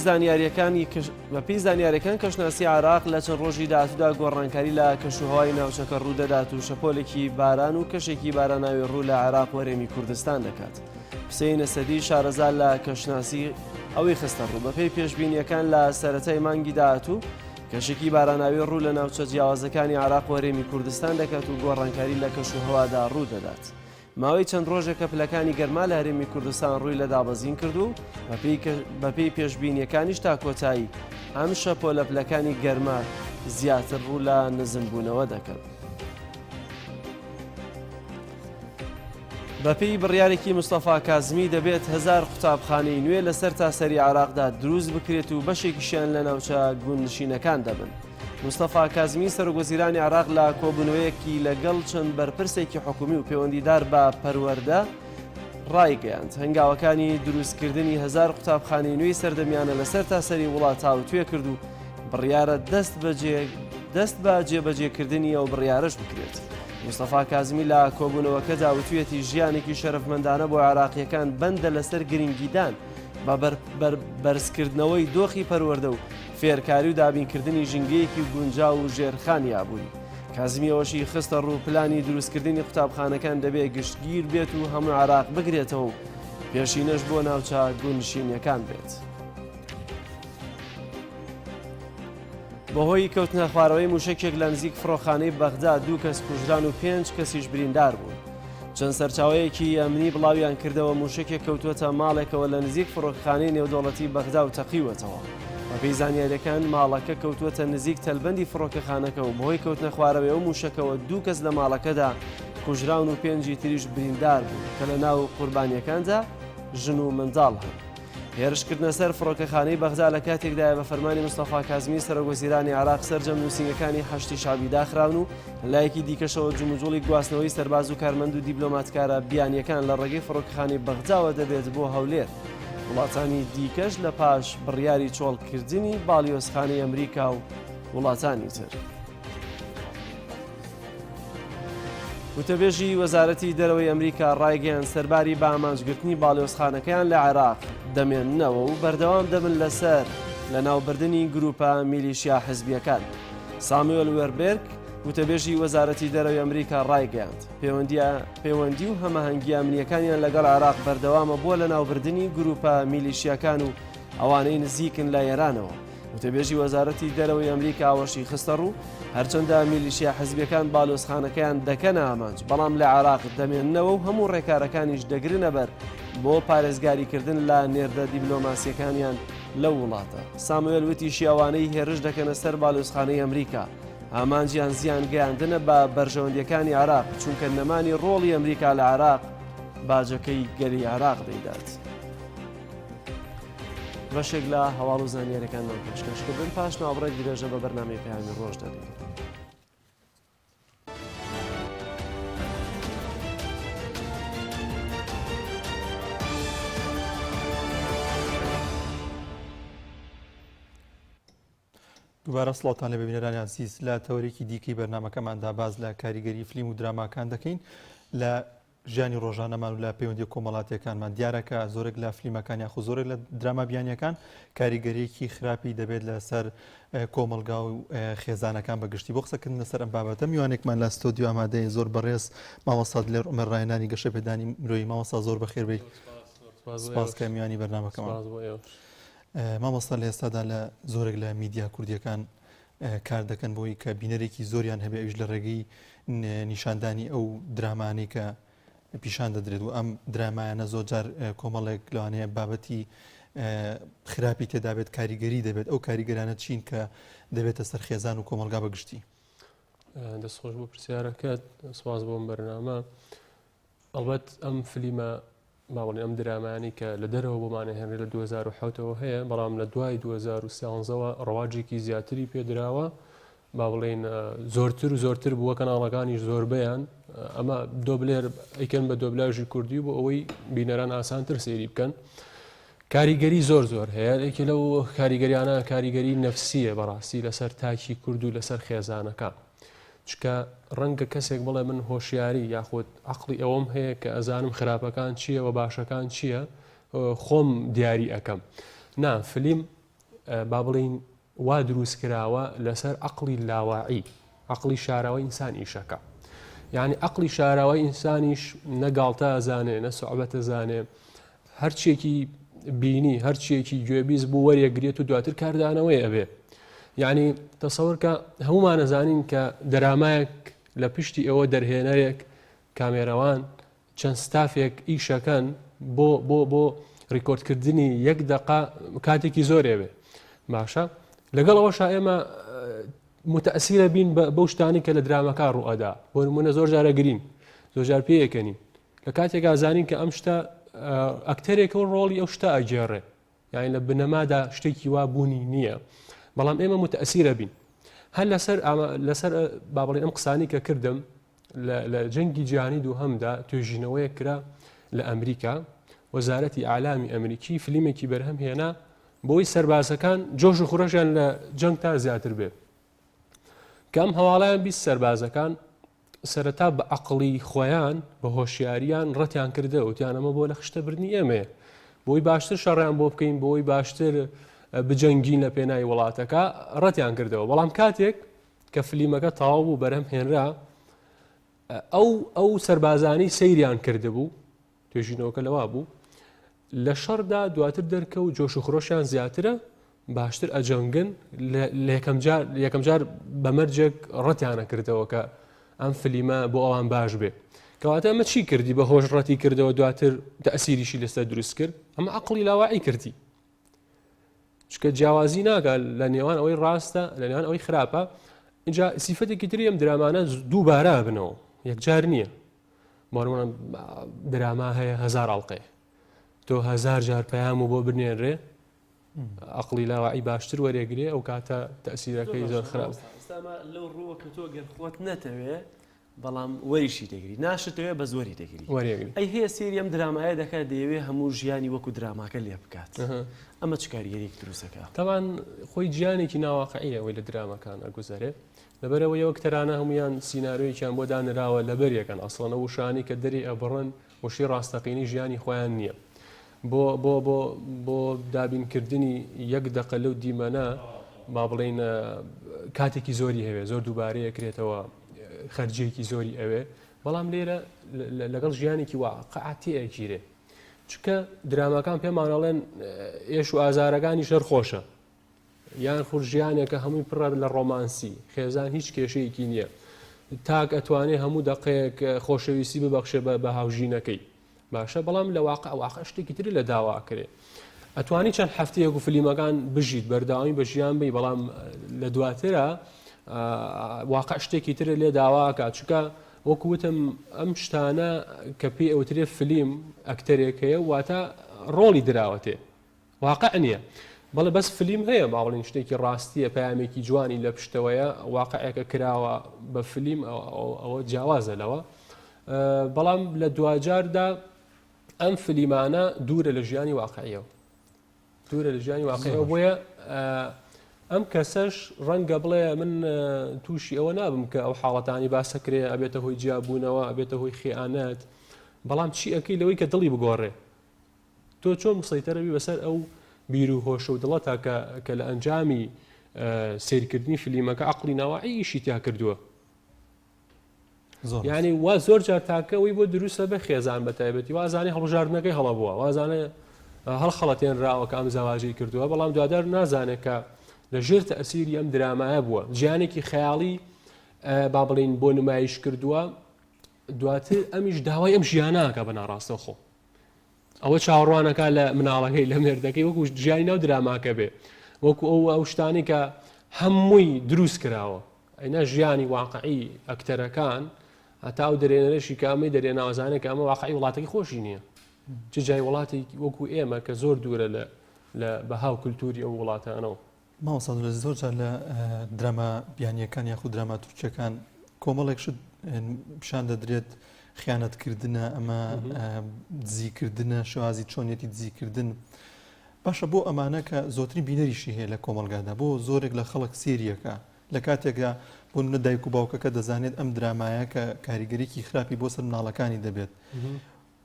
زانیاریەکان کەشناسی عێراق لە چەند ڕۆژی داهاتوودا گۆڕانکاری لە کەشوهەوای ناوچەکە ڕوودەدات و شەپۆلێکی باران و کەشێکی باراناوی ڕوو لە عێراق و هەرێمی کوردستان دەکات. حوسێن ئەسەدی شارەزا لە کەشناسی ئەوەی خستە ڕوو بەپێی پێشبینیەکان لە سەرەتای مانگی داهاتوو کەشێکی باراناوی ڕوو لە ناوچە جیاوازەکانی عێراق و هەرێمی کوردستان دەکات و گۆڕانکاری لە کەشوهەوادا ڕوودەدات. ماوەی چەند ڕۆژێکە پلەکانی گەرما لە هەرێمی کوردستان ڕووی لە دابەزین کردو بەپێی پێشبینیەکانیش تا کۆتایی ئەم شەپۆ لە پلەکانی گەرما زیاتر ڕوو لە نزمبوونەوە دەکەن. بەپێی بڕیارێکی مستەفا کازمی دەبێت 1000 قوتابخانەی نوێ لەسەر تاسەری عێراقدا دروست بکرێت و بەشێکیشیان لە ناوچە گوندنشینەکان دەبن. مستەفا کازمی سەرۆکوەزیرانی عێراق لە کۆبوونەوەیەکی لەگەڵ چەند بەرپرسێکی حکومی و پەیوەندیدار بە پەروەردە ڕایگەیاند هەنگاوەکانی دروستکردنی 1000 قوتابخانەی نوێی سەردەمیانە لەسەر تاسەری وڵات هاوتوێ کرد و بڕیارە دەست بە جێبەجێکردنی ئەو بڕیارەش بکرێت. مستەفا کازمی لە کۆبوونەوەکەدا وتوێتی ژیانێکی شەرەفمەندانە بۆ عێراقیەکان بەندە لەسەر گرنگیدان بە بەرزکردنەوەی دۆخی پەروەردە و فێرکاری و دابینکردنی ژنگەیەکی گونجاو و ژێرخانی ئابووری. کازمی ئەوەشی خستە ڕوو پلانی دروستکردنی قوتابخانەکان دەبێت گشتگیر بێت و هەموو عێراق بگرێتەوە و پێشینەش بۆ ناوچە گوندنشینیەکان بێت. بەهۆی کەوتنە خوارەوەی موشکێک لە نزیک فڕۆخانەی بەغدا 2 کەس کوژران و 5 کەسیش بریندار بوون. چەند سەرچاوەیەکی ئەمنی بڵاویان کردەوە موشکێک کەوتوەتە ماڵێکەوە لە نزیک فڕۆخانەی نێودەوڵەتی بەغدا و تەقیوەتەوە. بەپێی زانیاریەکان ماڵەکە کەوتوەتە نزیک تەلبەندی فڕۆکەخانەکە و بەهۆی کەوتنە خوارەوەی ئەو موشکەوە 2 کەس لە ماڵەکەدا کوژراون و 5 تریش بریندار بوون کە لە ناو قوربانیەکاندا ژن و منداڵ هەن. هێرشکردنە سەر فڕۆکەخانەی بەغدا لە کاتێکدایە بە فەرمانی مستەفا کازمی سەرۆکوەزیرانی عێراق سەرجەم نووسینگەکانی حەشتی شعبی داخراون و لایەکی دیکەشەوە جوموجوڵی گواستنەوەی سەرباز و کارمەند و دیبلۆماتکارە بیانیەکان لە ڕێگەی فڕۆکەخانەی بەغداوە دەبێت بۆ هەولێر. وڵاتانی دیکەش لە پاش بڕیاری چۆڵکردنی باڵیۆزخانەی ئەمریکا و وڵاتانی تر. وتەبێژی وەزارەتی دەرەوەی ئەمریکا ڕایگەیان سەرباری بە ئامانجگرتنی باڵیۆزخانەکەیان لە عێراق دەمێننەوە و بەردەوام دەبن لەسەر لە ناوبردننی گروپە میلیشیا حزبیەکان. ساموێل وێربێرگ وتەبێژی وەزارەتی دەرەوەی ئەمریکا ڕایگەیاند پەیوەندی و هەمەهەنگی ئەمنیەکانیان لەگەڵ عێراق بەردەوامە بۆ لە ناوبردننی گروپە میلیشیاکان و ئەوانەی نزیکن لە ئێرانەوە. وتەبێژی وەزارەتی دەرەوەی ئەمریکا ئەوەشی خستە ڕوو هەرچەندە میلیشیا حزبیەکان باڵۆزخانەکەیان دەکەنە ئامانج بەڵام لە عێراق دەمێننەوە و هەموو ڕێکارەکانیش دەگرنە بەر بۆ پارێزگاریکردن لە نێردە دیبلۆماسیەکانیان لەو وڵاتە. ساموێل وتی شیاوانەی هێرش دەکەنە سەر باڵۆزخانەی ئەمریکا ئامانجیان زیان گەیاندنە بە بەرژەوەندیەکانی عێراق چونکە نەمانی ڕۆڵی ئەمریکا لە عێراق باجەکەی گەلی عێراق دەیدات. بەشێک لە هەواڵ و زانیاریەکانمان پێشکەشکردن پاش ناوبڕێک درێژە بە بەرنامەی پەیامی ڕۆژ دەدەین. دووبارە سڵاتان لە ببینەرانی عزیز لە تەوەرێکی دیکەی بەرنامەکەماندا باز لە کاریگەری فلیم و دراماکان دەکەین لە ژیانی ڕۆژانەمان و لە پەیوەندی کۆمەڵاتیەکانمان دیارەکە زۆرێک لە فلیمەکان یاخو زۆرێک لە دراما بیانیەکان کاریگەریەکی خراپی دەبێت لەسەر کۆمەلگا و خێزانەکان بەگشتی. بۆ قسەکردن لەسەر ئەم بابەتە میوانێکمان لە ستۆدیۆ ئامادەیە زۆر بەڕێز مامۆستا لێر عومەر ڕایەنانی گەشە پێدانی مرۆیی. مامۆستا زۆر بەخێر بێی. سپاس کە میوانی بەرنامەکەمان. مامۆستا لە ئێستادا لە زۆرێک لە میدیا کوردیەکان کار دەکەن بۆی کە بینەرێکی زۆریان هەبێ ئەویش لە ڕێگەی نیشاندانی ئەو درامانەی کە پیشان دەدرێت و ئەم درامایانە زۆر جار کۆمەڵێک لەوانەیە بابەتی خراپی تێدا بێت کاریگەری دەبێت ئەو کاریگەرانە چین کە دەبێتە سەر خێزان و کۆمەلگا بەگشتی. دەستخۆش بۆ پرسیارەکەت سپاس بۆم بەرنامە. ئەڵبەت ئەم فلیمە باوەڵی ئەم درامانی کە لە دەرەوە بۆمانە هێنرێ لە 2007ەوە هەیە بەڵام لە دوای 2013ەوە ڕەواجێکی زیاتری پێدراوە با بڵێن زۆرتر و زۆرتر بووە کەناڵەکانیش زۆربیان ئەمە دۆبلێر ئەیکەن بە دۆبلاژی کوردی بۆ ئەوەی بینەران ئاسانتر سێری بکەن. کاریگەری زۆر هەیە یەکی لەو کاریگەریانە کاریگەری نەفسیە بەڕاستی لەسەر تاکی کورد و لەسەر خێزانەکە چکە ڕەنگە کەسێک بڵێ من هۆشیاری یاخود عقلی ئەوەم هەیە کە ئەزانم خراپەکان چییە و باشەکان چییە خۆم دیاری ئەەکەم. نا فلیم با بڵین وا دروست کراوە لەسەر عقلی لاواعی عقلی شاراوە ئینسانیشەکە یعنی عقلی شاراوەی ئینسانیش نەگاڵتە ئەزانێ نە سوعبەت ئەزانێ هەرچیەکی بینی هەرچیەکی گوێبیست بوو وەریەگرێت و دواتر کاردانەوەی ئەبێ. یعنی تەسەوەرکە هەمومان نەزانین کە دەرامایەک لە پشتی ئەوە دەرهێنەرێک کامێرەوان چەند ستافێک ئیشەکەن بۆ ڕیکۆردکردنی 1 دقە کاتێکی زۆرێ بێ باشە. لەگەڵ ئەوەشا ئێمە متەئسیرە بین بەو شتانی کە لە درامەکە ڕوئەدا بۆ نمونە زۆر جارە گرین زۆر جار پێیەکەنین لە کاتێکا زانین کە ئەم شتە ئەکتەرێکە و ڕۆڵی ئەو شتە ئەگێڕێ یعنی لە بنەمادا شتێکی وا بوونی نییە بەڵام ئێمە متەئسیرە بین. هەر لەسەر با بڵێن ئەم قسانی کە کردم لە جەنگی جیهانی دووهەمدا توێژینەوەیە کرا لە ئەمریکا وەزارەتی ئاعلامی ئەمریکی فلیمێکی بەرهەم هێنا بۆی سەربازەکان جۆش و خوڕەشیان لە جەنگتا زیاتر بێ کە ئەم هەواڵیان بیست سەربازەکان سەرەتا بە عەقڵی خۆیان بە هۆشیاریان ڕەتیان کردە وتیان ئەمە بۆ لە خشتەبردنی ئێمەیە بۆی باشتر شەڕیان بۆ بکەین بۆی باشتر بجەنگین لە پێناوی وڵاتەکە ڕەتیان کردەوە. بەڵام کاتێک کە فلیمەکە تەواو بوو بەرهەم هێنرا ئەو سەربازانی سەیریان کردبوو توێژینەوەکە لەوا بوو لە شەڕدا دواتر دەرکە و جۆش و خڕۆشیان زیاترە باشتر ئەجەنگن یەکەم جار بەمەرجێک ڕەتیانە کردەوە کە ئەم فلیمە بۆ ئەوان باش بێ کەواتە ئەمە چی کردی بە هۆش ڕەتی کردەوە دواتر تەئسیریشی لەسەر دروست کرد ئەمە عەقڵی لاواعی کردی چکە جیاوازی ناکات لە نێوان ئەوەی ڕاستە لە نێوان ئەوەی خراپە. اینجا سیفەتێکی تری ئەم درامانە دووبارە بنەوە یەکجار نییە بۆ نمونە دراما هەیە 1000 ئەڵقەیە تۆ 1000 جار پەیام و بۆ بنێنرێ عقلی لاوەعی باشتر وەرێگرێ ئەو کاتە تەسیرەکەی زۆر خراپ لەو ڕووە کە تۆ گەر خۆت نەتەوێ بەڵام وەریشی دەگری ناشتەوێ بە زۆری دەگری ئەی هەیە سێری ئەم درامایە دەکات دەیەوێ هەموو ژیانی وەکو دراماکە لێ بکات ئەمە چ کاریگەریەک دروستەکە تاوان خۆی گیانێکی ناواقعیە ئەوەی لە درامەکان ئەگوزارێت لەبەرەوەی ئەوە کتەرانە هەمویان سینناارۆیەکیان بۆ دانراوە لەبەریەکەن ئەسڵەنە وشانی کە دەری ئەبڕن وشی ڕاستەقینی ژیانی خۆیان نییە بۆ دابینکردنی یەک دەقە لەو دیمەنە با بڵێن کاتێکی زۆری هەوێ زۆر دووبارەیە کرێتەوە خەرجێکی زۆری ئەوێ بەڵام لێرە لەگەڵ ژیانێکی واقعاتی ئەگیرێ چکە درامەکان پێمانەڵێن ئێش و ئازارەکانی شەر خۆشە یان خورژیانێکە هەمووی پڕە لە ڕۆمانسی خێزان هیچ کێشەیەکی نییە تاک ئەتوانێت هەموو دەقەیەک خۆشەویستی ببەخشێ بە هاوژینەکەی باشە بەڵام لە واقع شتێکی تری لە داواکرێ ئەتوانی چەند هەفتەیەک و فلیمەکان بژیت بەرداوامی بە ژیان بی بەڵام لە دواترە واقع شتێکی تر لێ داواکات چکە وەکوتم ئەم شتانە کە پێی ئەوترێ فلیم ئەکتەرێکەیە واتە ڕۆڵی دراوەتێ واقع نییە بەڵێ بەس فلیم هەیە باڵین شتێکی ڕاستیە پامێکی جوانی لە پشتەوەیە واقعەکە کراوە بە فلیم ئەوە جیاوازە لەوە بەڵام لە دوجاردا ئەم فلیمانە دوورە لە ژیانی واقعیەوە دوورە لە ژیانی واقعیەوە بۆیە ئەم کەسەش ڕەنگە بڵێ من تووشی ئەوە نابم کە ئەو حاڵەتانی باسەکرێ ئەبێتە هۆی جیابوونەوە ئەبێتە هۆی خیانەت بەڵام چی ئەەکەی لەوەی کە دڵی بگۆڕێ تۆ چۆن مسەیتەرەبی بەسەر ئەو بیر و هۆشە و دڵەتە کە لە ئەنجامی سیرکردنی فلیمەکە عقلی ناوەعی ئیشی تیا کردووە یعنی وا زۆر جار تاکەەوەی بۆ دروستە بە خێزان بە تایبەتی وازانێ هەڵبژاردنەکەی هەڵە بووە وازانێ هەڵخەڵەتێنراوە کە ئەم زەواژەی کردووە بەڵام دوادار نازانێت کە لە ژێر تەسیری ئەم درامایە بووە ژیانێکی خەیاڵی با بڵین بۆ نمایش کردووە دواتر ئەمیش داوای ئەم ژیانناکە بە ناڕاستە خۆ ئەوە چاوەڕوانەکە لە مناڵەکەی لە مێردەکەی وەکو ژیانی ناو دراماکە بێ وەکو ئەو شتانی کە هەمووی دروست کراوە ئەینا ژیانی واقعی ئەکتەرەکان هەتا ئەو دەرێنەرەشی کە ئەمەی دەرێناوەزانێک کە ئەمە واقعی وڵاتێکی خۆشی نییە چ جای وڵاتی وەکو ئێمە کە زۆر دوورە لە بەهاو کولتوری ئەو وڵاتانەوە ماوەسا لە زۆر جار لە درامە بیانیەکان یاخود درامە تورکیەکان کۆمەڵێک شت پیشان دەدرێت خیانەتکردنە ئەمە دزیکردنە شوازی چۆنیەتی دزیکردن باشە بۆ ئەمانە کە زۆترین بینەریشی هەیە لە کۆمەلگادا بۆ زۆرێک لە خەڵک سێریەکە لە کاتێکدا بۆ منە دایک و باوکەکە دەزانێت ئەم درامایە کە کاریگەریکی خراپی بۆ سەر مناڵەکانی دەبێت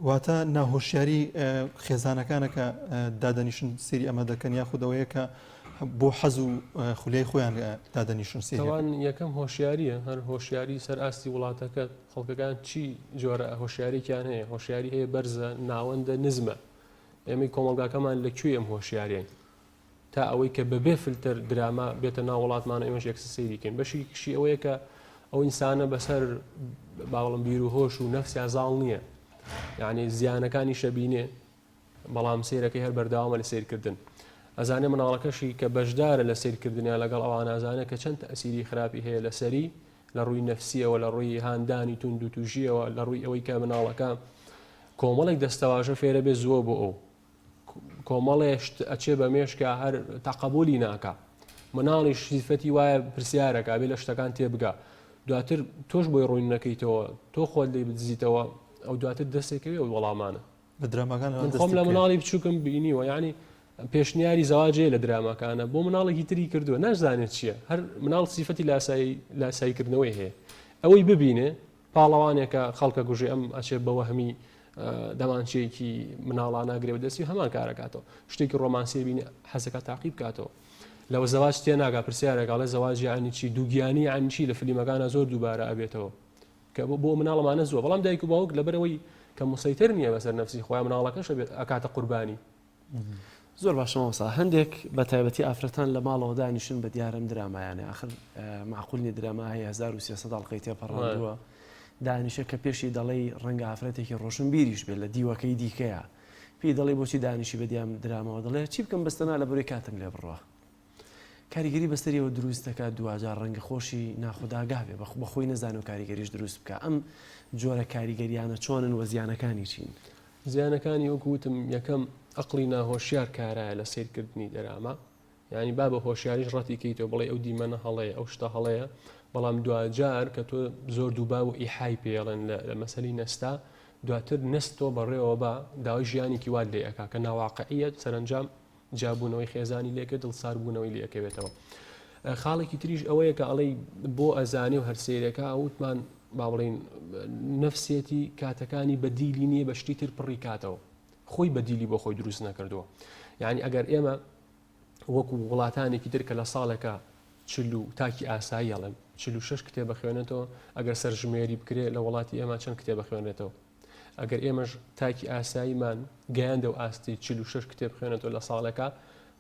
واتە ناهۆشیاری خێزانەکانە کە دادەنیشن سێری ئەمە دەکەن یاخودەوەیە کە بۆ حەز و خولای خۆیان دادەنیشن سێوان یەکەم هۆشیاریە هەر هۆشیاری سەر ئاستی وڵاتەکە خەڵکەکان چی جۆرە هۆشیاریان هەیە هۆشیاری هەیە بەرزە ناوەندە نزمە ئێمەی کۆمەلگاکەمان لەکوێ ئەم هۆشیاریان تا ئەوەی کە بەبێ فلتر دراما بێتە ناو وڵاتمانە ئێمەش یەکسە سەیریکەین بەشی کشی ئەوەیە کە ئەو ئینسانە بەسەر باوەڵم بیر و هۆش و نەفسیا زاڵ نییە یعنی زیانەکانی شەبینێ بەڵام سیرەکەی هەر بەرداوامە لە سیرکردن ئەزانێ مناڵەکەشی کە بەشدارە لە سیرکردنیان لەگەڵ ئەوان ئازانە کە چەند تەسیری خراپی هەیە لە سەری لە ڕووی نەفسیەوە لە ڕووی هاندانی تونند و توژیەوە لە ڕووی ئەوەی کە مناڵەکە کۆمەڵێک دەستەواژە فێرە بێ زووە بۆ ئەو کۆمەڵێشت ئەچێ بە مێشکە هەر تەقبولی ناکە مناڵی شیفەتی وایە پرسیارەکە بێ لە شتەکان تێبگا دواتر تۆش بۆی ڕووی نەکەیتەوە تۆ خۆت لێ بدزیتەوە ئەو دواتر دەستێکەوێ و وەڵامانە لە درامەکان خۆم لە مناڵی بچووکم بینیوە ینی پێشنیاری زەواجێ لە درامەکانە بۆ مناڵێکی تری کردووە نازانێت چییە هەر مناڵ سیفەتی لاساییکردنەوەی هەیە ئەوەی ببینێ پاڵەوانێکە خەڵکە گوژێ ئەم ئەچێت بەوە هەمی دەمانچەیەکی مناڵان ناگرێ دەستی هەمان کارەکاتەوە شتێکی ڕۆمانسی بینێ حەزەکە تاقیب بکاتەوە لەوە زەواج تێ ناگا پرسیارێکڵێ زەواجی عنیچی دووگیانی عنیچی لە فلیمەکانە زۆر دووبارە ئەبێتەوە کە بۆ مناڵەمانە زووە بەڵام دایک و باوک لەبەرەوەی کە مسەیتر نییە بەسەر نەفسی خۆیان مناڵەکەش ئەکاتە قوربانی زۆر باشەوەسا هەندێک بە تایبەتی ئافرەتان لە ماڵەوە دانیشن بە دیارم درامایانە آخر معقولنی درامە هەیە 1300 داڵقەی تێپەڕاندووە دانیشە کە پێشی دەڵێ ڕەنگە ئافرەتێکی ڕۆشن بیریش بێت لە دیوەکەی دیکەیە پێی دەڵێ بۆچی دانیشی بە دیام درامەوە دەڵێ چی بکەم بەستەنا لە بەروی کاتم لێ بڕوە کاریگەری بەستەریەوە دروست دەکات دوجار ڕەنگە خۆشی ناخوداگاوێ بەخۆی نەزان و کاریگەریش دروست بکە ئەم جۆرە کاریگەریانە چۆنن وە زیانەکانی چین زیانەکانی وەکوتم یەکەم ئەقلی ناهۆشیار کارایە لە سیرکردنی دەراما یعنی با بە هۆشیاریش ڕەتی کەیتەوە بڵێ ئەو دیمەنە هەڵەیە ئەو شتە هەڵەیە بەڵام دوجار کە تۆ زۆر دووبا و ئیحای پێڵێن لە مەسەلی نەستا دواتر نستۆ بەڕێەوە بە داوای ژیانێکی وات لێ ئەکا کە ناواقعیت سەرنجام جابوونەوەی خێزانی لێکە دڵساربوونەوەی لێەکەوێتەوە. خاڵێکی تریش ئەوەیە کە ئەڵەی بۆ ئەزانێ و هەرسێرەکە ئەوتمان با بڵێن نەفسێتی کاتەکانی بەدیلی نییە بە شتی تر پڕی کاتەوە خۆی بەدیلی بۆ خۆی دروست نەکردووە. یعنی ئەگەر ئێمە وەکو وڵاتانێکی تر کە لە ساڵێکە چلو تاکی ئاسایی هەڵێن 46 کتێب بخوێنێتەوە ئەگەر سەرژمێری بکرێت لە وڵاتی ئێمە چەند کتێب بخوێنێتەوە. ئەگەر ئێمەش تاکی ئاساییمان گەیاندە و ئاستی 46 کتێب بخوێنێتەوە لە ساڵەکە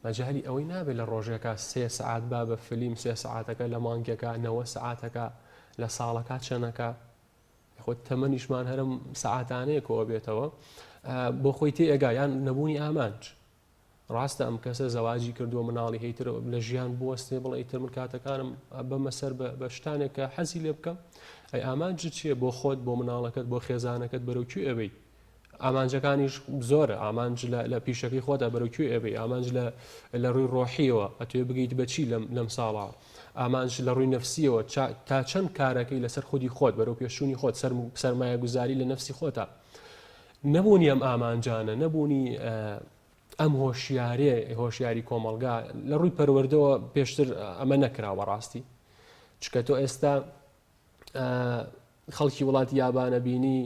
مەجای ئەوەی نابێت لە ڕۆژێکە 3 سعات با بە فلیم 3 سعاتەکە لە مانگێکە 9 سعاتەکە لە ساڵەکە چەنەکە خۆت تەمەنیشمان هەرم سعاتانەیە کۆ بێتەوە بۆ خۆی تێئگایان نەبوونی ئامانج. ڕاستە ئەم کەسە زەواجی کردووە مناڵی هەیتر لە ژیان بوەستێ بڵێ ئیتر من کاتەکانم بەمە سەر بە شتانێک کە حەزی لێ بکەم ئەی ئامانج چییە بۆ خۆت بۆ مناڵەکەت بۆ خێزانەکەت بەرەوکوێ ئەبەی ئامانجەکانیش زۆرە ئامانج لە پیشەکەی خۆتا بەرەوکوێ ئەبەی ئامانج لە ڕووی ڕۆحیەوە ئەتوێ بگەیت بەچی لەم ساڵا ئامانج لە ڕووی نەفسیەوە تا چەند کارەکەی لەسەر خودی خۆت بەرەو پێشوونی خۆت سەرمایە گوزاری لە نەفسی خۆتە نەبوونی ئەم ئامانجانە نەبوونی ئەم هۆشیاری کۆمەڵگا لە ڕووی پەروەردەوە پێشتر ئەمە نەکراوە ڕاستی چکە تۆ ئێستا خەڵکی وڵاتی یابانە بینی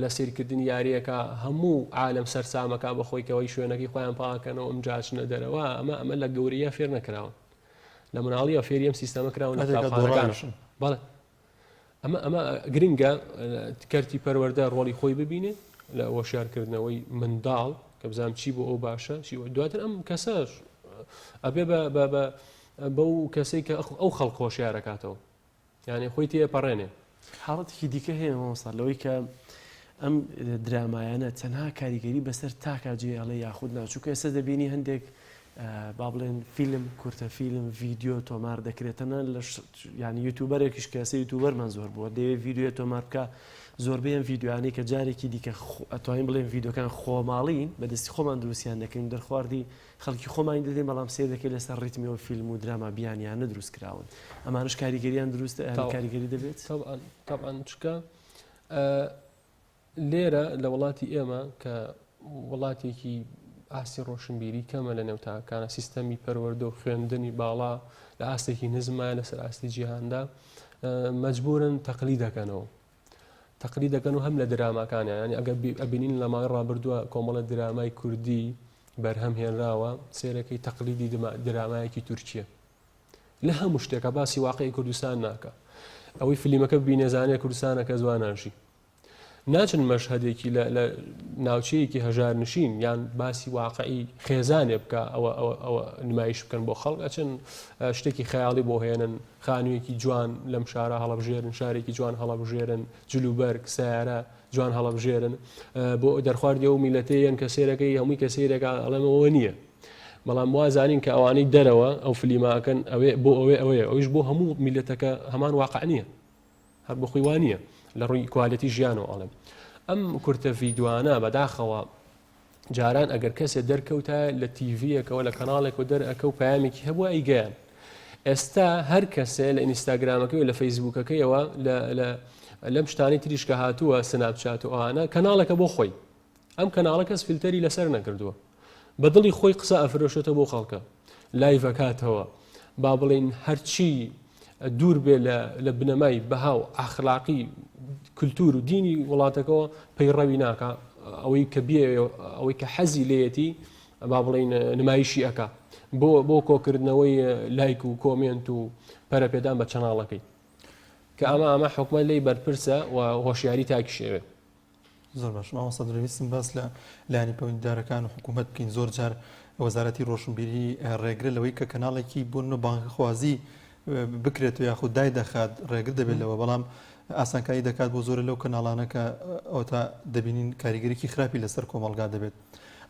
لە سیرکردنی یاریەکە هەموو عالم سەرسامەکە بە خۆیکەوەی شوێنەکەی خۆیان پاکەنەوە ئەم جاچنە دەرەوە ئەمە لە گەورەیە فێر نەکراون لە مناڵیەوە فێری ئەم سیستەمە کراون بەڵێ ئەمە گرنگە کەرتی پەروەردە ڕۆڵی خۆی ببینێ لە هۆشیارکردنەوەی منداڵ کە بزانام چی بۆ ئەو باشە دواتر ئەم کەسەش ئەبێ بەو کەسەی کە ئەو خەڵک هۆشیارەکاتەوە یعنی خۆی تێپەڕێنێ. حاڵەتێکی دیکە هەیە مامۆستا لەوەی کە ئەم درامایانە تەنها کاریگەری بەسەر تاکاجێ ئەڵێ یاخود ناچووکە ئێستا دەبینی هەندێک با بڵێن فیلم کورتە فیلم ڤیددیۆ تۆمار دەکرێتەنە لە ینی یوتوبەرێکیش کەسە یوتوبەرمان زۆر بووە دەوێت ڤیددیۆ تۆمار بکە زۆربەی ئەم ڤیددیوانەی کە جارێکی دیکە ئەتوانین بڵێن ڤیددیۆکان خۆماڵین بەدەستی خۆمان دروستیان دەکەین دەرخواردی خەڵکی خۆمان دەدەین بەڵام سێ دەکەی لەسەر ڕیتمیەوە فیلم و دراما بیانیان نەدروست کراون ئەمانش کاریگەریان دروست کاریگەری دەبێت طبعاً چکە لێرە لە وڵاتی ئێمە کە وڵاتێکی ئاسی ڕۆشنبیری کەمە لە نێوتاکانە سیستەمی پەروەردە و خوێندنی باڵا لە ئاستێکی نزمە لەسەر ئاستی جیهاندا مەجبورن تەقلی دەکەنەوە تەقلی دەکەن و هەم لە دراماکانیان ینی ئەگەر ئەبینین لە ماوەی ڕابردووە کۆمەڵە درامای کوردی بەرهەم هێنراوە سێرەکەی تەقلیدی درامایەکی تورکیە لە هەموو شتێکە باسی واقعی کوردستان ناکە ئەوەی فیلمەکە بینێزانەیە کوردستانەکە زوانانشی ناچن مەشهدێکی لە ناوچەیەکی هەژار نشین یان باسی واقعی خێزانێ بکە ئەوە نمایش بکەن بۆ خەڵک ئەچەند شتێکی خەیاڵی بۆ هێنن خانوویەکی جوان لەم شارە هەڵەبژێرن شارێکی جوان هەڵەبژێرن جلوبەرگ سیارە جوان هەڵەبژێرن بۆ دەرخواردی ئەو میلەتەیەن کە سێرەکەی هەمووی کە سێرەکە ئەڵێمەوە نییە بەڵام وازانین کە ئەوانەی دەرەوە ئەو فلیماکەن ئەوێ بۆ ئەوەیە ئەویش بۆ هەموو میلەتەکە هەمان واقع نییە هەر بۆ خۆی وانە لە ڕووی کوالەتی ژیانەوە ئەڵێم ئەم کورتە ڤیددیوانە بەداخەوە جاران ئەگەر کەسێ دەرکەوتە لە تیڤەکەەوە لە کەناڵێکەوە دەرەکە و پامێکی هەبووە ئەیگەیان ئێستا هەر کەسێ لە ئینستاگرامەکەی و لە فەیسبووکەکەیەوە لەم شتانی تریش کە هاتووە سناپچات و ئەوانە کەناڵەکە بۆ خۆی ئەم کەناڵە کەس فیلتەری لەسەر نەکردووە بەدڵی خۆی قسە ئەفرۆشێتە بۆ خەڵکە لایڤەکاتەوە با بڵێن هەرچی دوور بێ لە بنەمای بەهاو ئاخلاقی کولتور و دینی وڵاتەکەەوە پەیڕەوی ناکە ئەوەی کە ئەوەی کە حەزی لێتی با بڵێن نمایشی ئەکا بۆ کۆکردنەوەی لایک و کۆمنت و پەرەپێدان بە چەناڵەکەی کە ئەمە حکومە لی بەرپرسە و هۆشیاری تاکیشێوێ زۆر باش مامۆستا دەویستم باس لە لایانی پەیوەندیدارەکان و حکوومەت بکەین زۆر جار وەزارەتی ڕۆشنبیری ڕێگرە لەوەی کە کەناڵێکی بۆ بانکخوازی بکرێت و یاخود دای دەخات ڕێگر دەبێت لەوە بەڵام ئاسانکاری دەکات بۆ زۆرە لەو کەناڵانەکە ئەو تا دەبینین کاریگەریکی خراپی لەسەر کۆمەڵگا دەبێت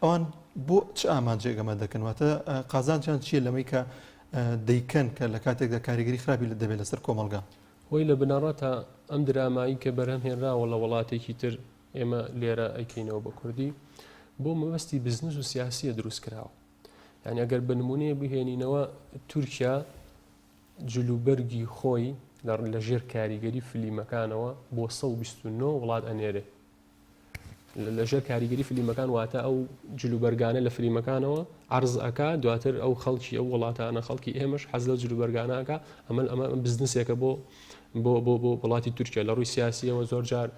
ئەوان بۆ چ ئامانجێگەمە دەکەنواتە قازانجان چییە لەمەی کە دەیکەن کە لە کاتێکدا کاریگەری خراپی دەبێت لەسەر کۆمەڵگا هۆی لە بنەڕەتە ئەم درامایی کە بەرهەم هێنراوە لە وڵاتێکی تر ئێمە لێرە ئەیکەینەوە بە کوردی بۆ مەبەستی بزنس و سیاسیە دروست کراوە. یعنی ئەگەر بە نمونەیە بهێنینەوە تورکیا جلوبەرگی خۆی لە ژێر کاریگەری فلیمەکانەوە بۆ 129 وڵات ئەنێرێ. لە ژێر کاریگەری فلیمەکان واتە ئەو جلوبەرگانە لە فلیمەکانەوە عرض ئەکا، دواتر ئەو خەڵکی ئەو وڵاتانە خەڵکی ئێمەش حەز لە جلوبەرگانەکە. ئەمە بزنسێکە بۆ وڵاتی تورکیا. لە ڕووی سیاسیەوە زۆر جار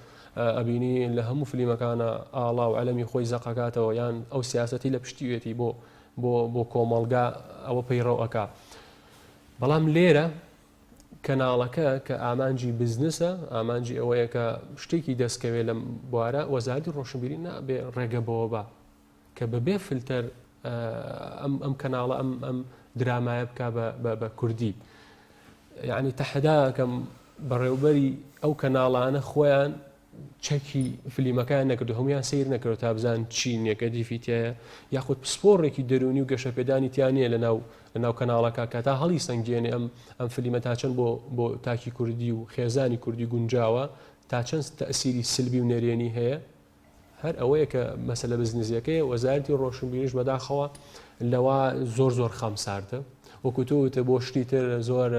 ئەبینی لە هەموو فلیمەکانە ئاڵا و عەلەمی خۆی زەقەکاتەوە، یان ئەو سیاسەتی لە پشتیوێتی بۆ کۆمەڵگا ئەوە پەیڕەو ئەکا. بەڵام لێرە کەناڵەکە کە ئامانجی بزنسە، ئامانجی ئەوەیە کە شتێکی دەستکەوێت لەم بوارە، وەزارەتی ڕۆشنبیری نابێ ڕێگە بەوە بە کە بەبێ فلتەر ئەم کەناڵە ئەم درامایە بکە بە کوردی. یعنی تەحەداکەم بەڕێوبەری ئەو کەناڵانە خۆیان چەکی فلیمەکان نەکردو، هەمویان سیر نەکرد تا بزان چی نیەکە دیفیتایە، یاخود پسپۆڕێکی دەرونی و گەشەپێدانی تیانە لەناو کەناڵەکە کە تا هەڵی سنگێنێ ئەم فلیمە تا چەند بۆ تاکی کوردی و خێزانی کوردی گونجاوە، تا چەند تەئسیری سلبی و نەرێنی هەیە. هەر ئەوەیە کە مەسەلە بزنسیەکەیە. وەزارەتی ڕۆشنبیریش بەداخەوە لەوە زۆر خامساردە، وەکو تۆوتە بۆ شتی تر زۆر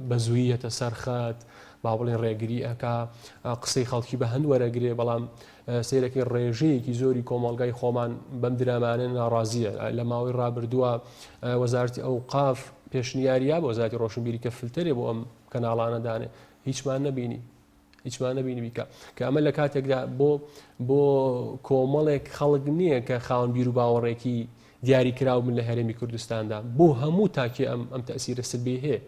بەزوویەتە سەرخات، با بڵێن ڕێگری ئەکا، قسەی خەڵکی بە هەند وەرەگرێ. بەڵام سیرەکەی ڕێژەیەکی زۆری کۆمەڵگای خۆمان بەم درامانە ناڕازیە. لە ماوەی ڕابردووە وەزارەتی ئەوقاف پێشنیاریە بۆ وەزارەتی ڕۆشنبیری کە فلتەرێ بۆ ئەم کەناڵانە دانێ، هیچمان نەبینی بیکە کە ئەمە لە کاتێکدا بۆ کۆمەڵێک خەڵک نییە کە خاوەن بیر و باوەڕێکی دیاری کراو من لە هەرێمی کوردستاندا، بۆ هەموو تاکێ ئەم تەئسیرە سلبی هەیە.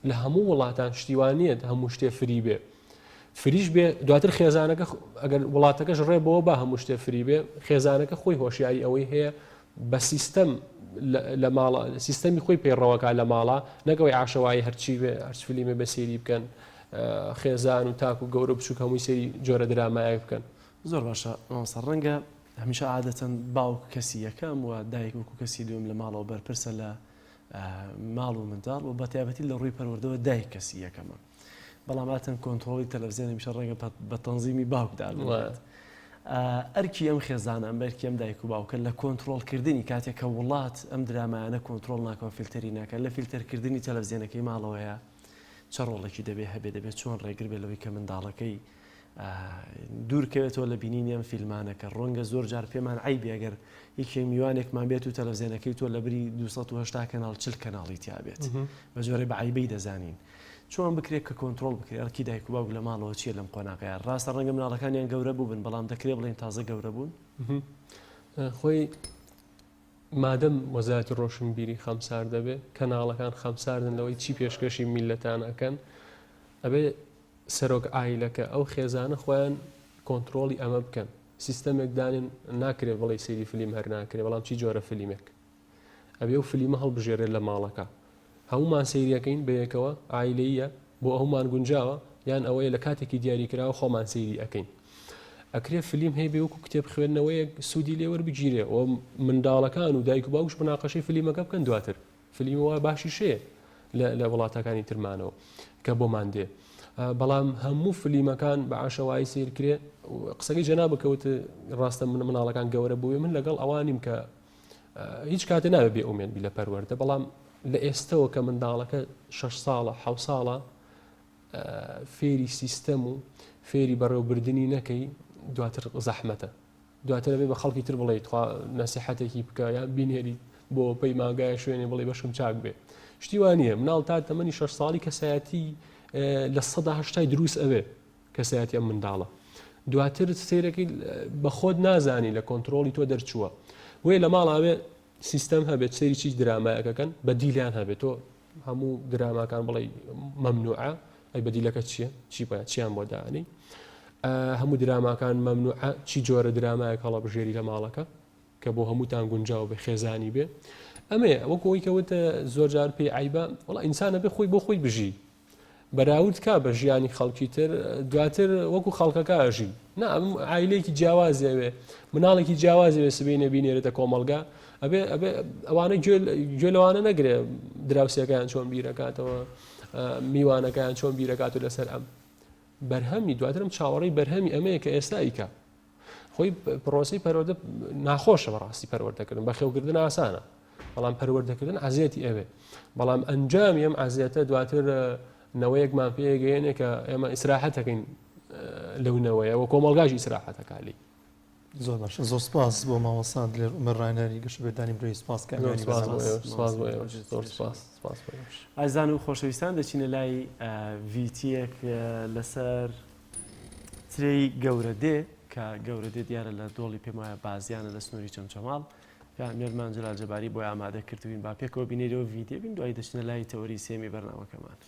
لە هەموو وڵاتان شتیوانیت هەموو شتێ فری بێ، فریش بێ، دواتر خێزانەکە ئەگەر وڵاتەکەش ڕێبەوە بە هەموو شتێ فری بێ، خێزانەکە خۆی هۆشیاری ئەوەی هەیە بە سیستەم لە ماڵە سیستەمی خۆی پەیڕەوەکە لە ماڵە، نەکەوەی عاشەوایی هەرچی بێ هەرچ فلیمێ بە سێری بکەن، خێزان و تاک و گەورە بچووک هەمووی سێری جۆرە درامایە بکەن. زۆر باشە مامۆستا. ڕەنگە هەمیشە عادەتەن باوک کەسی یەکەم و دایک وەکو کەسی دوم لە ماڵەوە بەرپرسە لە ماڵ و منداڵ و بە تایبەتی لە ڕووی پەروەردەوە دایک کەسی یەکەمە. بەڵام هاتن کۆنتڕۆڵی تەلەڤیزیۆن هەمیشە ڕەنگە بە تەنزیمی باوکدا ئەرکی ئەم خێزانە ئەم بەرکی ئەم دایک و باوکە لە کۆنتڕۆڵکردنی کاتێک کە وڵات ئەم درامایانە کۆنتڕۆڵ ناکەوە، فیلتەری ناکە، لە فیلتەرکردنی تەلەڤیزیۆنەکەی ماڵەوەیە چه ڕۆڵێکی دەبێت چۆن ڕێگر بێت لەوەی کە منداڵەکەی دوورکەوێتەوە لە بینینی ئەم فیلمانەکە. ڕەنگە زۆر جار پێمان عیبی ئەگەر یەکێ میوانێکمان بێت و تەلەڤیزیۆنەکەی تۆ لە بری 280 کەناڵ 40 کەناڵی تیابێت، بە جۆرەی بە عیبەی دەزانین. چۆن بکرێت کە کۆنتڕۆڵ بکرێت ئەرکی دایک و باوک لە ماڵەوە چیە لەم قۆناغەیە؟ ڕاستە ڕەنگە مناڵەکانیان گەورە بووبن، بەڵام دەکرێت بڵێن تازە گەورە بوون. خۆی مادەم وەزارەتی ڕۆشنبیری خەمسار دەبێت، کەناڵەکان خەمساردن لەوەی چی پێشکەشی میلەتان ئەکەن، ئەبێ سەرۆک ئایلەکە ئەو خێزانە خۆیان کۆنتڕۆڵی ئەمە بکەن. سیستەمێک دانێن ناکرێت بڵێ سەیری فلیم هەر ناکرێت، بەڵام چی جۆرە فلیمێک ئەبێ ئەو فلیمە هەڵبژێرێت لە ماڵەکە، هەمومان سەیریەکەین بەیەکەوە ئایلەیە بۆ هەمومان گونجاوە، یان ئەوەیە لە کاتێکی دیاریکراوە خۆمان سەیری ئەەکەین. ئەکرێ فلیم هەیە بێ وەکو کتێب خوێندنەوەیەک سوودی لێوەربگیرێ و منداڵەکان و دایک و باوکش مناقەشەی فلیمەکە بکەن، دواتر فلیمەوە باشی شەیە لە وڵاتەکانی ترمانەوە کە بۆمان دێ. بەڵام هەموو فلیمەکان بە عاشەوایی سیرکرێ. قسەکەی جەناب بکەوت ڕاستە مناڵەکان گەورە بووێ، من لەگەڵ ئەوانیم کە هیچ کاتێ ناوێت بێ ئومێد بی لە پەروەردە، بەڵام لە ئێستەوە کە منداڵەکە 6 ساڵە 7 ساڵە فێری سیستەم و فێری بەڕێوەبردننی نەکەی، دواتر زەحمەتە، دواتر بێ بە خەڵکی تر بڵێیت نەسیحەتێکی بکە یا بینێری بۆ پەی ماگایە شوێنێ بڵێ بەشم چاک بێ. شتی وانە مناڵ تا تەمەنی 6 ساڵی کەسایەتی لە 180 دروست ئەوێ کەسایەتی ئەم منداڵە، دواتر سیرەکەی بە خۆت نازانی لە کۆنتڕۆڵی تۆ دەرچووە. وێ لە ماڵاوێ سیستەم هەبێت سەیری چی درامایەکەکەن بە دیلیان هەبێت، تۆ هەموو دراماکان بڵێ مەمنوعە، ئەی بەدیلەکە چییە؟ چیان بۆ دانی؟ هەموو دراماکان مەمنوعە، چی جۆرە درامایەک هەڵەبژێری لە ماڵەکە کە بۆ هەمووتان گونجاو بێ خێزانی بێ. ئەمێ وەکەوەی کەوتە زۆر جار پێی عیبە، وڵا ئینسانە بێ خۆی بۆ خۆی بژی بەراورد کا بە ژیانی خەڵکی تر، دواتر وەکو خەڵکەکە ئەژی. نا عیلەیەکی جیاوازیەوێ، مناڵێکی جیاوازیەوێ سبەی بینێرێتە کۆمەلگا، ئەبێ ئەوانە گوێ لەوانە نەگرێ دراوسەکەیان چۆن بیرەکاتەوە، میوانەکەیان چۆن بیرەکات و لەسەر ئەم بەرهەمی. دواترم چاوەڕێی بەرهەمی ئەمەیە کە ئێستاییکە خۆی پرۆسی پەروەردە ناخۆشە بەڕاستی پەروەردەکردن بە خێوگردن ئاسانە بەڵام پەروەردەکردن عەزیەتی ئەوێ بەڵام ئەنجامی ئەم عەزیەتە دواتر نەوەیەکمان پێگەیەنێ کە ئێمە ئیسراحەتەکەین لەونەوەیە و کۆمەڵگاژی ئیسراحەتەکالی زۆر باش زۆر سپاس بۆ ماوەسان لێر عومەر ڕاینەری گەشتبێدانی برۆی سپاس ئازان و خۆشەویستان دەچینە لای ڤیتیەک لەسەر ترەی گەورە دێ کە گەورە دێ دیارە لە دۆڵی پێم وایە بازیانە لە سنووری چەمچەماڵ مێرمان جەلال جەباری بۆی ئامادە کردوین با پێکەوە بینێرەوە ڤیدیۆ بین دوای دەچنە لای تەوەری سێمی بەرنامەکەمان.